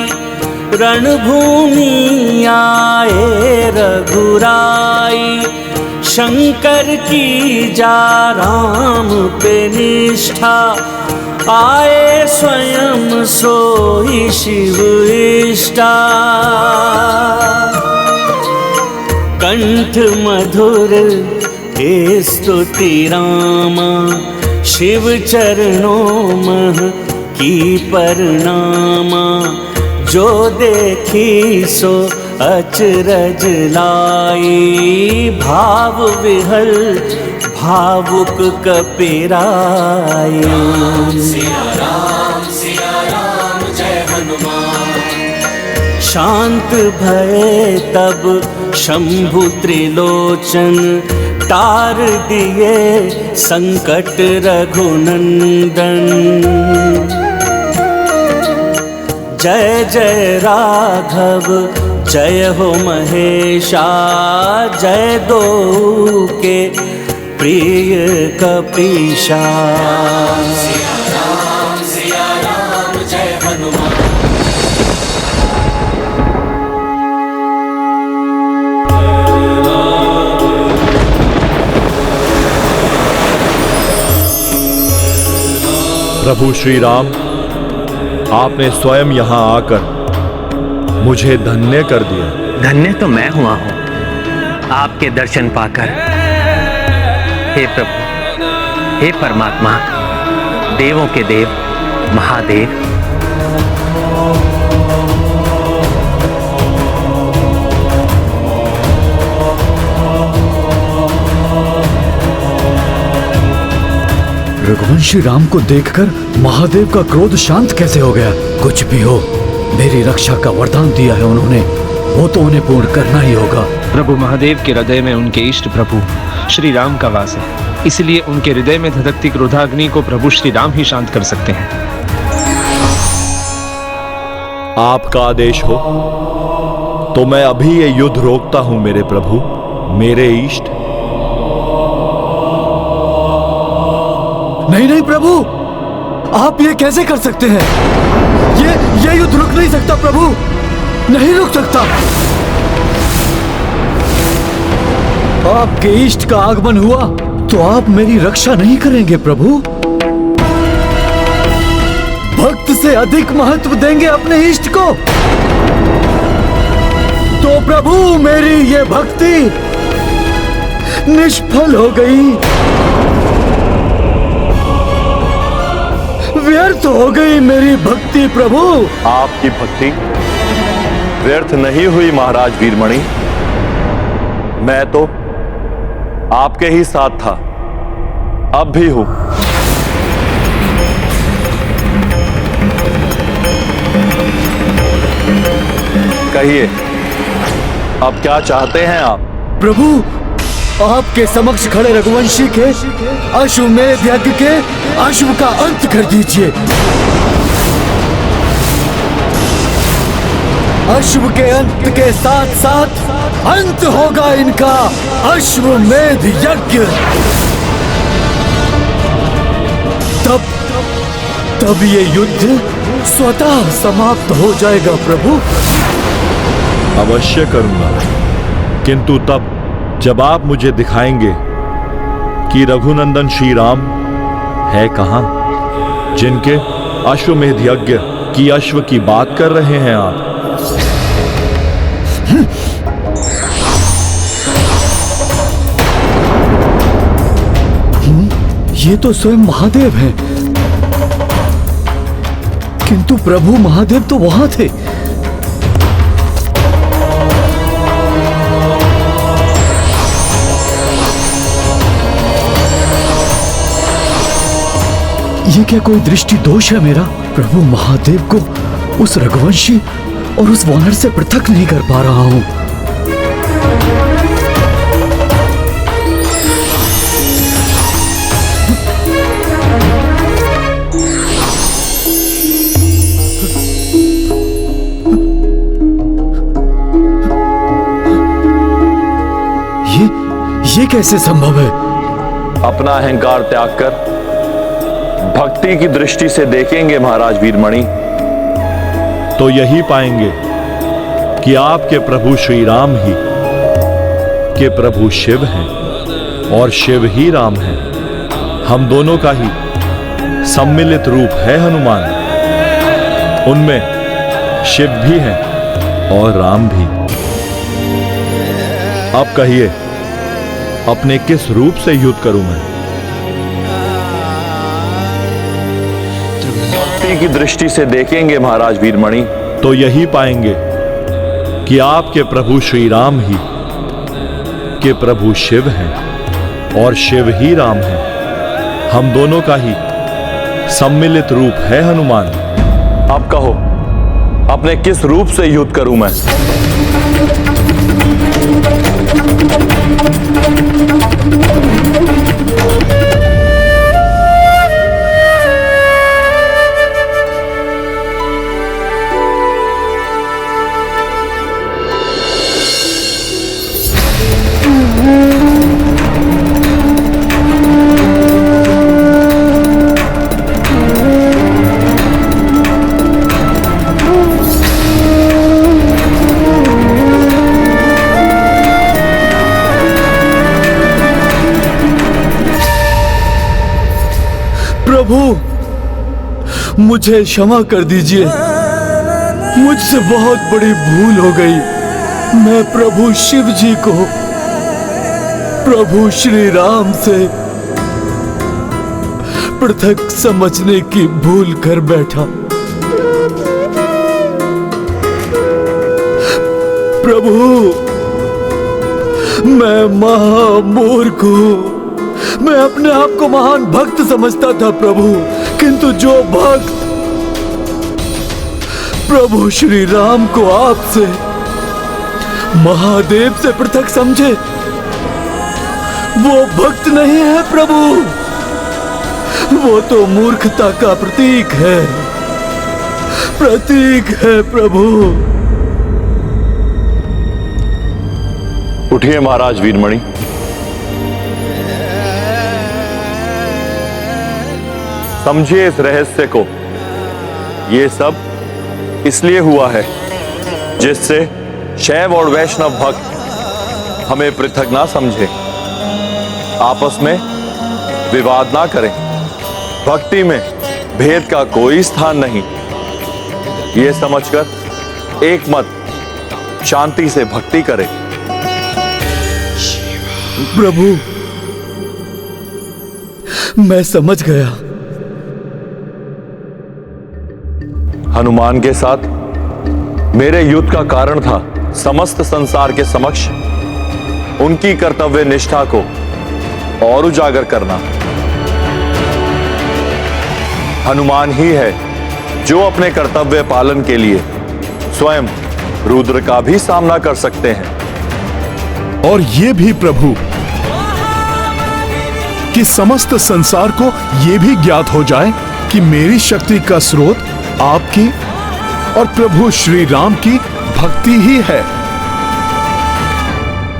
रणभूमि आए रघुराई। शंकर की जा राम पे निष्ठा, आए स्वयं सोई शिव इष्टा। कंठ मधुर हे स्तुति रामा, शिव चरणों मह की परनामा। जो देखी सो अचरज लाई, भाव विहल भावुक कपिराई। सिया राम जय हनुमान। शांत भय तब शंभु त्रिलोचन, तार दिए संकट रघुनंदन। जय जय राघव जय हो महेशा, जय दो के प्रिय कपीशा। सिया राम जय हनुमान। प्रभु श्री राम, आपने स्वयं यहाँ आकर मुझे धन्य कर दिया। धन्य तो मैं हुआ हूं आपके दर्शन पाकर। हे प्रभु, हे परमात्मा, देवों के देव महादेव, रघुवंशी राम को देखकर महादेव का क्रोध शांत कैसे हो गया? कुछ भी हो, मेरी रक्षा का वरदान दिया है उन्होंने, वो तो उन्हें पूर्ण करना ही होगा। प्रभु महादेव के हृदय में उनके इष्ट प्रभु श्री राम का वास है, इसलिए उनके हृदय में धधकती क्रोधाग्नि को प्रभु श्री राम ही शांत कर सकते हैं। आपका आदेश हो तो मैं अभी ये युद्ध रोकता हूं मेरे प्रभु, मेरे इष्ट। नहीं नहीं प्रभु, आप ये कैसे कर सकते हैं? ये युद्ध रुक नहीं सकता प्रभु, नहीं रुक सकता। आपके इष्ट का आगमन हुआ तो आप मेरी रक्षा नहीं करेंगे प्रभु? भक्त से अधिक महत्व देंगे अपने इष्ट को? तो प्रभु मेरी ये भक्ति निष्फल हो गई, व्यर्थ हो गई मेरी भक्ति प्रभु। आपकी भक्ति व्यर्थ नहीं हुई महाराज वीरमणि, मैं तो आपके ही साथ था, अब भी हूं। कहिए, अब क्या चाहते हैं आप? प्रभु, आपके समक्ष खड़े रघुवंशी के अश्वमेध यज्ञ के अश्व का अंत कर दीजिए। अश्व के अंत के साथ साथ अंत होगा इनका अश्वमेध यज्ञ। तब ये युद्ध स्वतः समाप्त हो जाएगा प्रभु। अवश्य करूंगा, किंतु तब जब आप मुझे दिखाएंगे कि रघुनंदन श्री राम है कहां, जिनके अश्वमेध यज्ञ की अश्व की बात कर रहे हैं आप। ये तो स्वयं महादेव हैं, किंतु प्रभु महादेव तो वहां थे। ये क्या कोई दृष्टि दोष है मेरा? प्रभु महादेव को उस रघुवंशी और उस वानर से पृथक नहीं कर पा रहा हूं। ये कैसे संभव है? अपना अहंकार त्याग कर भक्ति की दृष्टि से देखेंगे महाराज वीरमणि, तो यही पाएंगे कि आपके प्रभु श्री राम ही के प्रभु शिव हैं और शिव ही राम हैं। हम दोनों का ही सम्मिलित रूप है हनुमान, उनमें शिव भी हैं और राम भी। अब कहिए, अपने किस रूप से युद्ध करूं मैं? भक्ति की दृष्टि से देखेंगे महाराज वीरमणि, तो यही पाएंगे कि आपके प्रभु श्री राम ही के प्रभु शिव हैं और शिव ही राम हैं। हम दोनों का ही सम्मिलित रूप है हनुमान। आप कहो, अपने किस रूप से युद्ध करूं मैं? प्रभु, मुझे क्षमा कर दीजिए। मुझसे बहुत बड़ी भूल हो गई। मैं प्रभु शिव जी को प्रभु श्री राम से पृथक समझने की भूल कर बैठा। प्रभु, मैं महामूर्ख हूं। मैं अपने आप को महान भक्त समझता था प्रभु, किंतु जो भक्त प्रभु श्री राम को आपसे महादेव से पृथक समझे, वो भक्त नहीं है प्रभु। वो तो मूर्खता का प्रतीक है, प्रभु। उठिए महाराज वीरमणि। समझिए इस रहस्य को। ये सब इसलिए हुआ है जिससे शैव और वैष्णव भक्त हमें पृथक ना समझे, आपस में विवाद ना करें। भक्ति में भेद का कोई स्थान नहीं, ये समझकर एक मत शांति से भक्ति करें। प्रभु, मैं समझ गया। हनुमान के साथ मेरे युद्ध का कारण था समस्त संसार के समक्ष उनकी कर्तव्य निष्ठा को और उजागर करना। हनुमान ही है जो अपने कर्तव्य पालन के लिए स्वयं रुद्र का भी सामना कर सकते हैं। और ये भी प्रभु कि समस्त संसार को ये भी ज्ञात हो जाए कि मेरी शक्ति का स्रोत आपकी और प्रभु श्री राम की भक्ति ही है।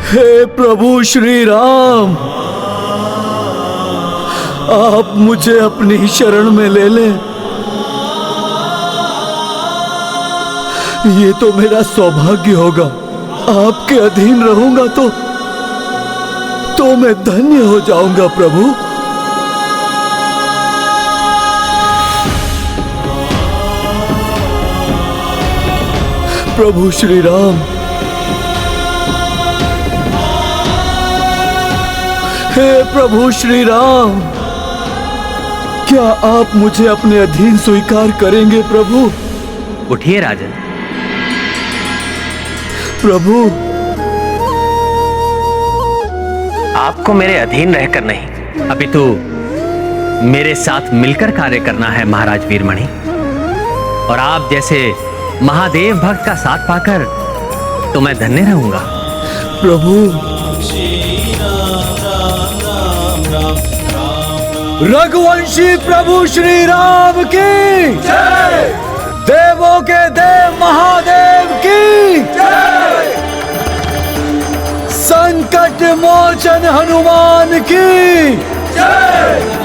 हे प्रभु श्री राम, आप मुझे अपनी शरण में ले लें। ये तो मेरा सौभाग्य होगा। आपके अधीन रहूंगा तो मैं धन्य हो जाऊंगा प्रभु। प्रभु श्री राम, हे प्रभु श्री राम, क्या आप मुझे अपने अधीन स्वीकार करेंगे प्रभु? उठिए राजन। प्रभु, आपको मेरे अधीन रहकर नहीं, अपितु मेरे साथ मिलकर कार्य करना है महाराज वीरमणि। और आप जैसे महादेव भक्त का साथ पाकर तो मैं धन्य रहूंगा। प्रभु, रघुवंशी प्रभु श्री राम की जय। देवों के देव महादेव की जय। संकट मोचन हनुमान की जय।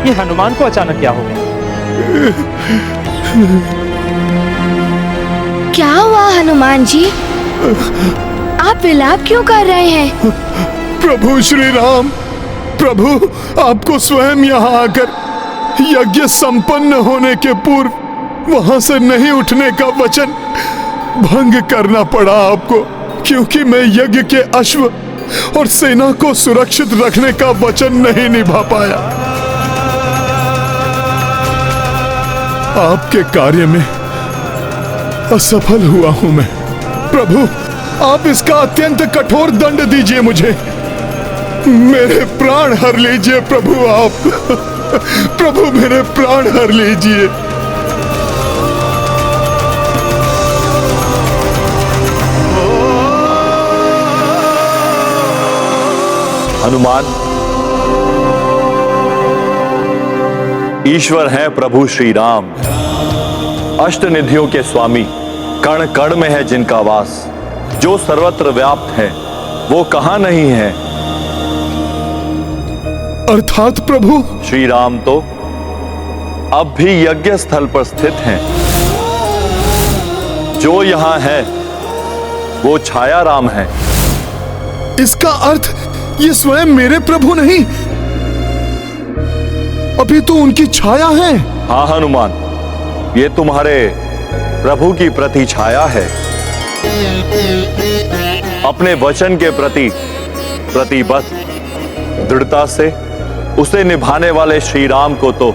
ये हनुमान को अचानक क्या हो गया? क्या हुआ हनुमान जी? आप विलाप क्यों कर रहे हैं? प्रभु श्री राम, प्रभु आपको स्वयं यहाँ आकर यज्ञ संपन्न होने के पूर्व वहां से नहीं उठने का वचन भंग करना पड़ा आपको, क्योंकि मैं यज्ञ के अश्व और सेना को सुरक्षित रखने का वचन नहीं निभा पाया। आपके कार्य में असफल हुआ हूं मैं। प्रभु, आप इसका अत्यंत कठोर दंड दीजिए मुझे। मेरे प्राण हर लीजिए प्रभु आप। प्रभु मेरे प्राण हर लीजिए। हनुमान, ईश्वर है प्रभु श्री राम, अष्टनिधियों के स्वामी, कण कण में है जिनका वास, जो सर्वत्र व्याप्त है वो कहां नहीं है। अर्थात प्रभु श्री राम तो अब भी यज्ञ स्थल पर स्थित हैं। जो यहां है वो छाया राम है। इसका अर्थ ये स्वयं मेरे प्रभु नहीं, अभी तो उनकी छाया है। हाँ हनुमान, ये तुम्हारे प्रभु की प्रति छाया है। अपने वचन के प्रति प्रतिबद्ध दृढ़ता से उसे निभाने वाले श्री राम को तो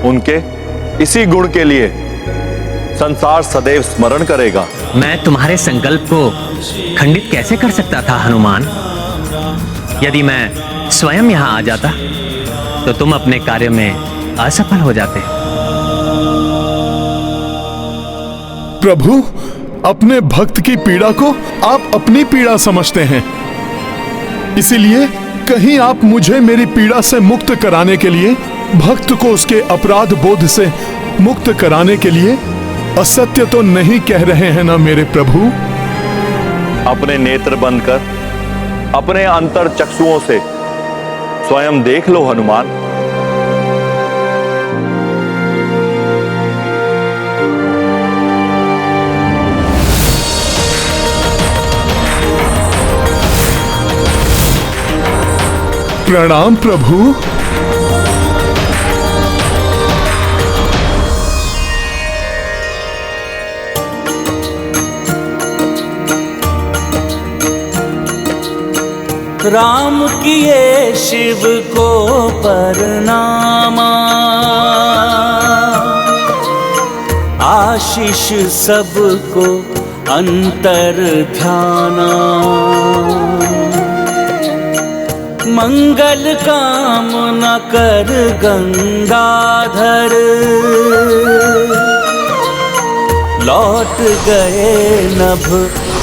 उनके इसी गुण के लिए संसार सदैव स्मरण करेगा। मैं तुम्हारे संकल्प को खंडित कैसे कर सकता था हनुमान? यदि मैं स्वयं यहां आ जाता तो तुम अपने कार्य में असफल हो जाते। प्रभु, अपने भक्त की पीड़ा को आप अपनी पीड़ा समझते हैं, इसीलिए कहीं आप मुझे मेरी पीड़ा से मुक्त कराने के लिए, भक्त को उसके अपराध बोध से मुक्त कराने के लिए असत्य तो नहीं कह रहे हैं ना मेरे प्रभु? अपने नेत्र बंद कर अपने अंतर चक्षुओं से स्वयं देख लो हनुमान। प्रणाम प्रभु। राम किए शिव को परनामा, आशीष सबको अंतर ध्याना, मंगल कामना कर गंगाधर, लौट गए नभ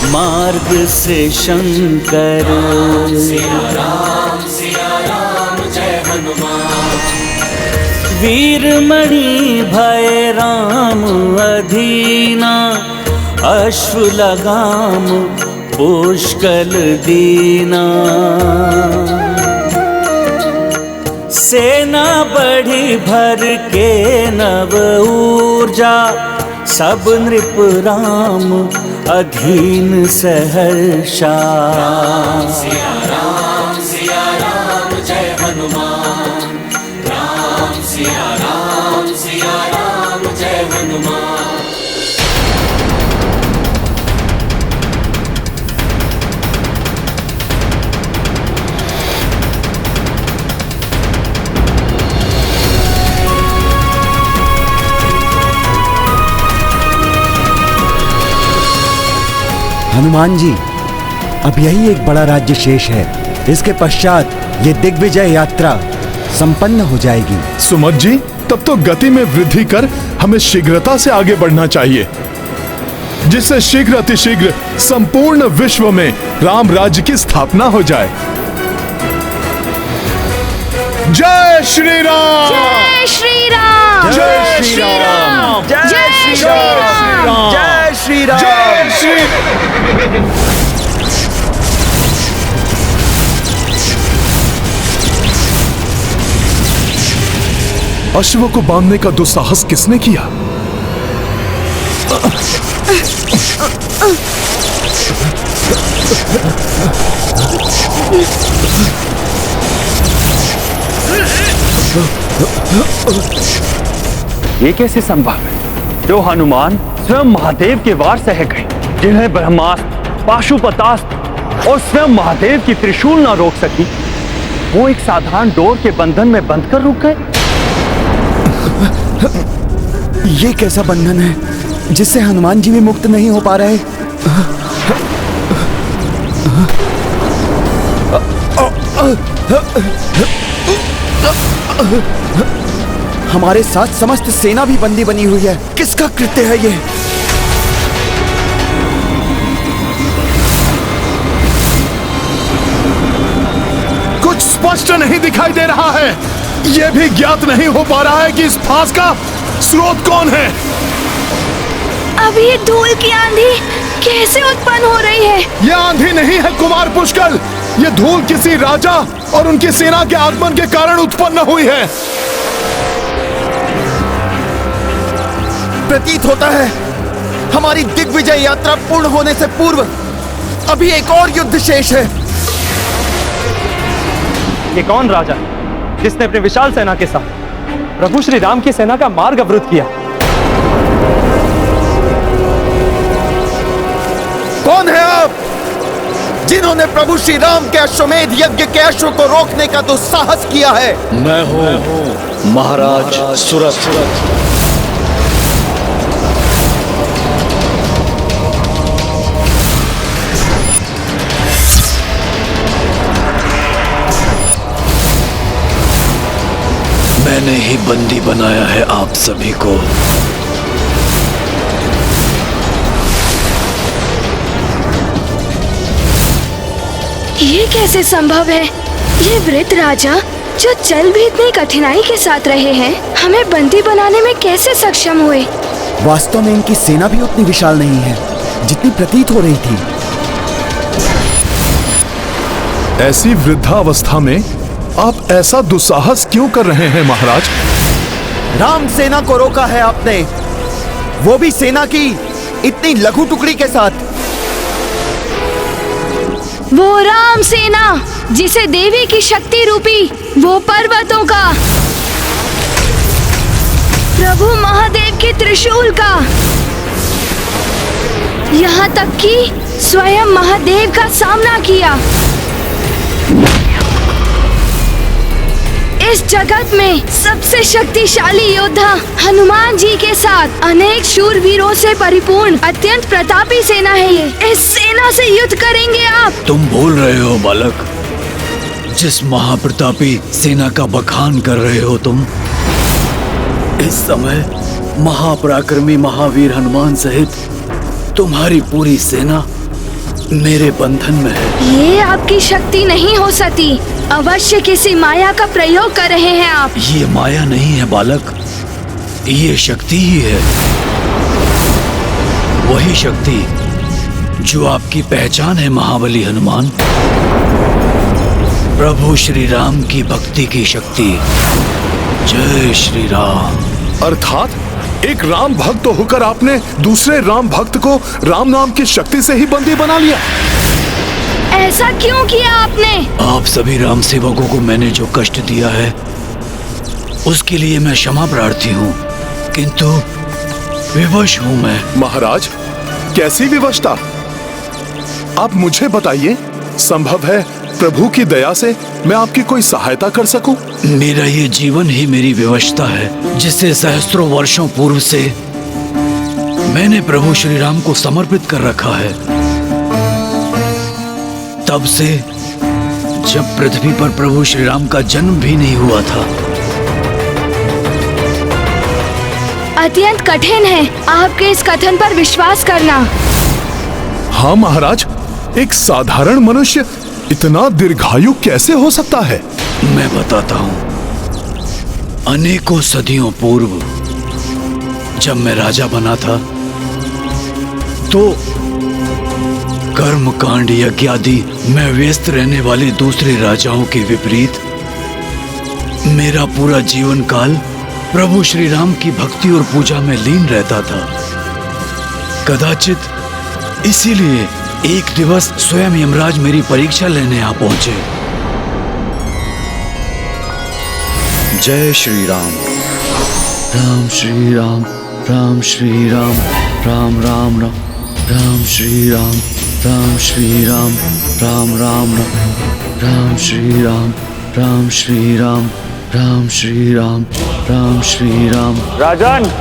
मार्ग से शंकर। सिया राम जय हनुमान। वीरमणि भय राम अधीना, अश्व लगाम पुष्कल दीना। सेना बढ़ी भर के नव ऊर्जा, सब नृप राम अधीन सहर्षा। सिया राम जय हनुमान। राम सिया राम जय हनुमान। हनुमान जी, अब यही एक बड़ा राज्य शेष है। इसके पश्चात ये दिग्विजय यात्रा संपन्न हो जाएगी। सुमत जी, तब तो गति में वृद्धि कर हमें शीघ्रता से आगे बढ़ना चाहिए, जिससे शीघ्र अतिशीघ्र संपूर्ण विश्व में राम राज्य की स्थापना हो जाए। जय श्री राम! जय श्री राम! जय श्री राम! जय श्री राम! जय श्री राम! जय श्री अश्व को बांधने का दुस्साहस किसने किया? ये कैसे संभव है जो हनुमान स्वयं महादेव के वार सह गए, जिन्हें ब्रह्मास्त्र, पाशुपतास्त्र और स्वयं महादेव की त्रिशूल ना रोक सकी, वो एक साधारण डोर के बंधन में बंध कर रुक गए? ये कैसा बंधन है जिससे हनुमान जी भी मुक्त नहीं हो पा रहे? हमारे साथ समस्त सेना भी बंदी बनी हुई है। किसका कृत्य है ये? कुछ स्पष्ट नहीं दिखाई दे रहा है। यह भी ज्ञात नहीं हो पा रहा है कि इस फांस का स्रोत कौन है। अब ये धूल की आंधी कैसे उत्पन्न हो रही है? यह आंधी नहीं है कुमार पुष्कर, यह धूल किसी राजा और उनकी सेना के आगमन के कारण उत्पन्न हुई है। प्रतीत होता है हमारी दिग्विजय यात्रा पूर्ण होने से पूर्व अभी एक और युद्ध शेष है। ये कौन राजा है जिसने अपनी विशाल सेना के साथ प्रभु श्री राम की सेना का मार्ग अवरुद्ध किया? कौन है आप जिन्होंने प्रभु श्री राम के अश्वमेध यज्ञ के अश्व को रोकने का दुस्साहस किया है? मैं हूं महाराज सुरथ। मैंने ही बंदी बनाया है आप सभी को। ये कैसे संभव है? ये वृद्ध राजा जो चल भी इतनी कठिनाई के साथ रहे हैं, हमें बंदी बनाने में कैसे सक्षम हुए? वास्तव में इनकी सेना भी उतनी विशाल नहीं है जितनी प्रतीत हो रही थी। ऐसी वृद्धावस्था में आप ऐसा दुस्साहस क्यों कर रहे हैं महाराज? राम सेना को रोका है आपने, वो भी सेना की इतनी लघु टुकड़ी के साथ। वो राम सेना जिसे देवी की शक्ति रूपी वो पर्वतों का, प्रभु महादेव के त्रिशूल का, यहाँ तक कि स्वयं महादेव का सामना किया। इस जगत में सबसे शक्तिशाली योद्धा हनुमान जी के साथ अनेक शूरवीरों से परिपूर्ण अत्यंत प्रतापी सेना है ये। इस सेना से युद्ध करेंगे आप? तुम भूल रहे हो बालक, जिस महाप्रतापी सेना का बखान कर रहे हो तुम, इस समय महापराक्रमी महावीर हनुमान सहित तुम्हारी पूरी सेना मेरे बंधन में है। ये आपकी शक्ति नहीं हो सकती, अवश्य किसी माया का प्रयोग कर रहे हैं आप। ये माया नहीं है बालक, ये शक्ति ही है। वही शक्ति जो आपकी पहचान है महाबली हनुमान, प्रभु श्री राम की भक्ति की शक्ति। जय श्री राम। अर्थात एक राम भक्त होकर आपने दूसरे राम भक्त को राम नाम की शक्ति से ही बंदी बना लिया। ऐसा क्यों किया आपने? आप सभी राम सेवकों को मैंने जो कष्ट दिया है उसके लिए मैं क्षमा प्रार्थी हूँ, किंतु विवश हूँ मैं। महाराज, कैसी विवशता? आप मुझे बताइए, संभव है प्रभु की दया से मैं आपकी कोई सहायता कर सकूं? मेरा ये जीवन ही मेरी विवशता है, जिसे सहस्त्रों वर्षों पूर्व से मैंने प्रभु श्री राम को समर्पित कर रखा है। तब से जब पृथ्वी पर प्रभु श्री राम का जन्म भी नहीं हुआ था। अत्यंत कठिन है आपके इस कथन पर विश्वास करना। हाँ महाराज, एक साधारण मनुष्य इतना दीर्घायु कैसे हो सकता है? मैं बताता हूं। अनेकों सदियों पूर्व जब मैं राजा बना था तो कर्म कांड यज्ञ आदि में व्यस्त रहने वाले दूसरे राजाओं के विपरीत मेरा पूरा जीवन काल प्रभु श्री राम की भक्ति और पूजा में लीन रहता था। कदाचित इसीलिए एक दिवस स्वयं यमराज मेरी परीक्षा लेने आ पहुंचे। जय श्री राम। राम श्री राम, राम श्री राम, राम राम राम, राम श्री राम, राम श्री राम, राम राम राम, राम श्री राम, राम श्री राम, राम श्री राम, राम श्री राम। राजन,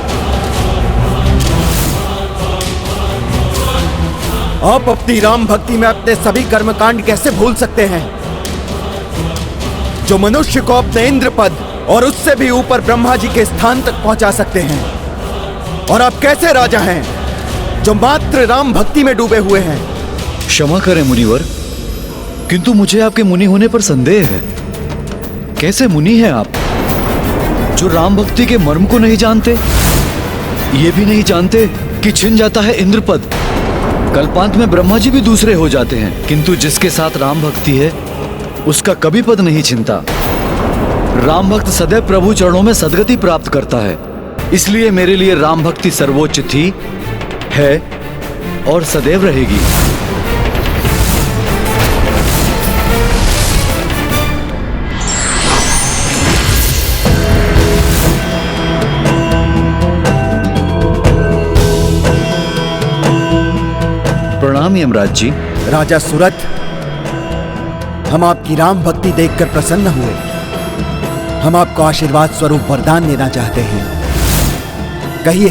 आप अपनी राम भक्ति में अपने सभी कर्मकांड कैसे भूल सकते हैं, जो मनुष्य को अपने इंद्र पद और उससे भी ऊपर ब्रह्मा जी के स्थान तक पहुंचा सकते हैं। और आप कैसे राजा हैं जो मात्र राम भक्ति में डूबे हुए हैं। क्षमा करें मुनिवर, किंतु मुझे आपके मुनि होने पर संदेह है। कैसे मुनि हैं आप, जो राम भक्ति के मर्म को नहीं जानते, ये भी नहीं जानते कि छिन जाता है इंद्र पद, कल्पांत में ब्रह्मा जी भी दूसरे हो जाते हैं, किंतु जिसके साथ राम भक्ति है उसका कभी पद नहीं छिनता। राम भक्त सदैव प्रभु चरणों में सदगति प्राप्त करता है। इसलिए मेरे लिए राम भक्ति सर्वोच्च थी, है और सदैव रहेगी। प्रणाम यमराज जी। राजा सुरथ, हम आपकी राम भक्ति देखकर प्रसन्न हुए। हम आपको आशीर्वाद स्वरूप वरदान देना चाहते हैं। कहिए,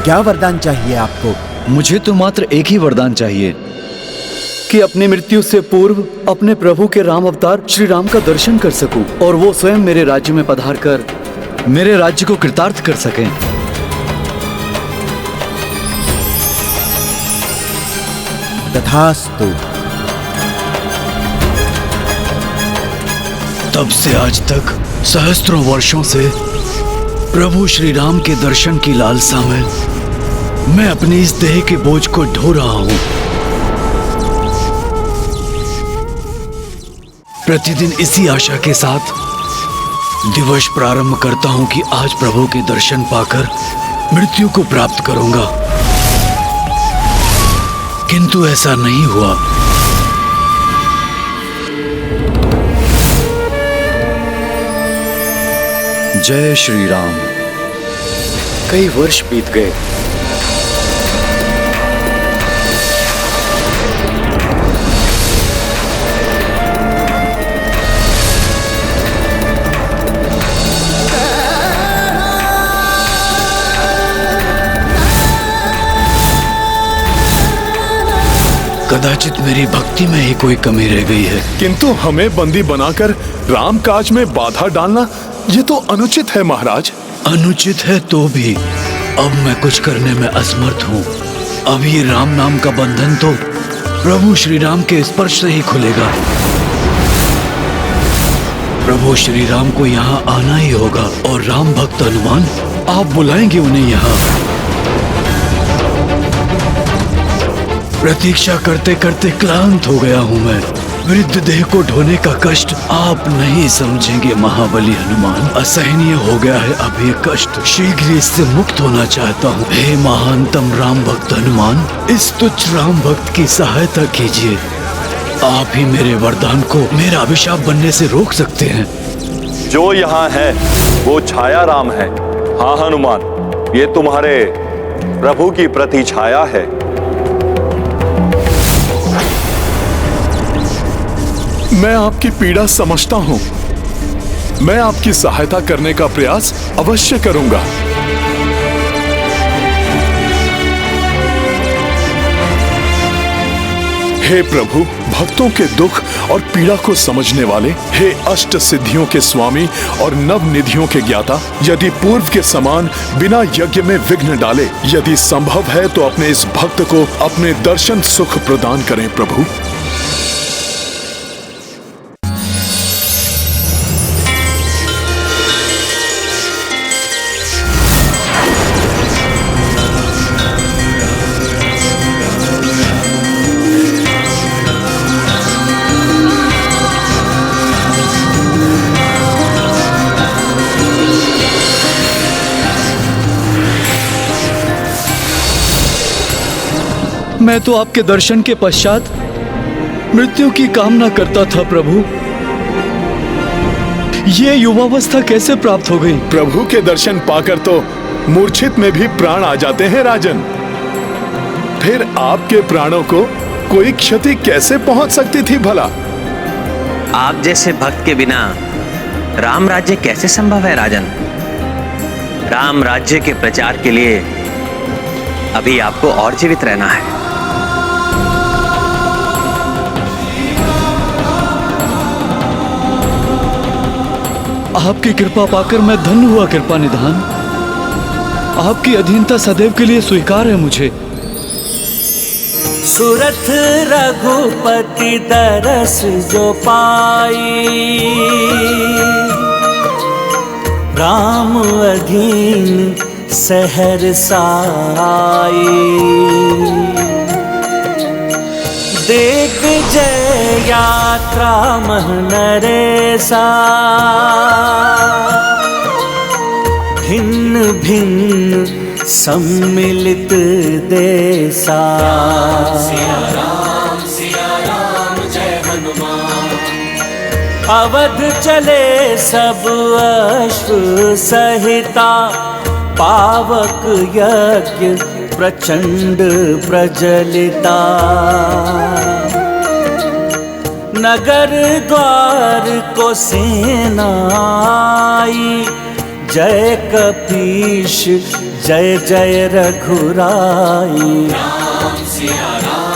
क्या वरदान चाहिए आपको? मुझे तो मात्र एक ही वरदान चाहिए कि अपनी मृत्यु से पूर्व अपने प्रभु के राम अवतार श्री राम का दर्शन कर सकूं और वो स्वयं मेरे राज्य में पधार कर मेरे राज्य को कृतार्थ कर सकें। तथास्तु। तब से आज तक सहस्त्रों वर्षों से प्रभु श्री राम के दर्शन की लालसा में मैं अपनी इस देह के बोझ को ढो रहा हूं। प्रतिदिन इसी आशा के साथ दिवस प्रारंभ करता हूं कि आज प्रभु के दर्शन पाकर मृत्यु को प्राप्त करूंगा, किंतु ऐसा नहीं हुआ। जय श्री राम। कई वर्ष बीत गए। कदाचित मेरी भक्ति में ही कोई कमी रह गई है। किंतु हमें बंदी बनाकर राम काज में बाधा डालना, ये तो अनुचित है महाराज। अनुचित है तो भी अब मैं कुछ करने में असमर्थ हूँ। अब ये राम नाम का बंधन तो प्रभु श्री राम के स्पर्श से ही खुलेगा। प्रभु श्री राम को यहाँ आना ही होगा और राम भक्त हनुमान आप बुलाएंगे उन्हें यहाँ। प्रतीक्षा करते करते क्लांत हो गया हूँ मैं। वृद्ध देह को ढोने का कष्ट आप नहीं समझेंगे महाबली हनुमान। असहनीय हो गया है अब ये कष्ट। शीघ्र इससे मुक्त होना चाहता हूँ। हे महानतम राम भक्त हनुमान, इस तुच्छ राम भक्त की सहायता कीजिए। आप ही मेरे वरदान को मेरा अभिशाप बनने से रोक सकते हैं। जो यहाँ है वो छाया राम है। हाँ हनुमान, ये तुम्हारे प्रभु की प्रति छाया है। मैं आपकी पीड़ा समझता हूं। मैं आपकी सहायता करने का प्रयास अवश्य करूंगा। हे प्रभु, भक्तों के दुख और पीड़ा को समझने वाले, हे अष्ट सिद्धियों के स्वामी और नव निधियों के ज्ञाता, यदि पूर्व के समान बिना यज्ञ में विघ्न डाले, यदि संभव है तो अपने इस भक्त को अपने दर्शन सुख प्रदान करें प्रभु। मैं तो आपके दर्शन के पश्चात मृत्यु की कामना करता था प्रभु। ये युवावस्था कैसे प्राप्त हो गई? प्रभु के दर्शन पाकर तो मूर्छित में भी प्राण आ जाते हैं राजन। फिर आपके प्राणों को कोई क्षति कैसे पहुंच सकती थी भला? आप जैसे भक्त के बिना राम राज्य कैसे संभव है राजन? राम राज्य के प्रचार के लिए अभी आपको और जीवित रहना है। आपकी कृपा पाकर मैं धन्य हुआ कृपा निधान। आपकी अधीनता सदैव के लिए स्वीकार है मुझे। सुरथ रघुपति दरस जो पाई, राम अधीन सहरसा आई। देख जय यात्रा मह नरेसा, भिन्न भिन्न सम्मिलित देसा। सिया राम जय हनुमान। अवध चले सब अश्व सहिता, पावक यज्ञ प्रचंड प्रजलिता। नगर द्वार को सेना आई, जय कपीश जय जय रघुराई। राम सिया राम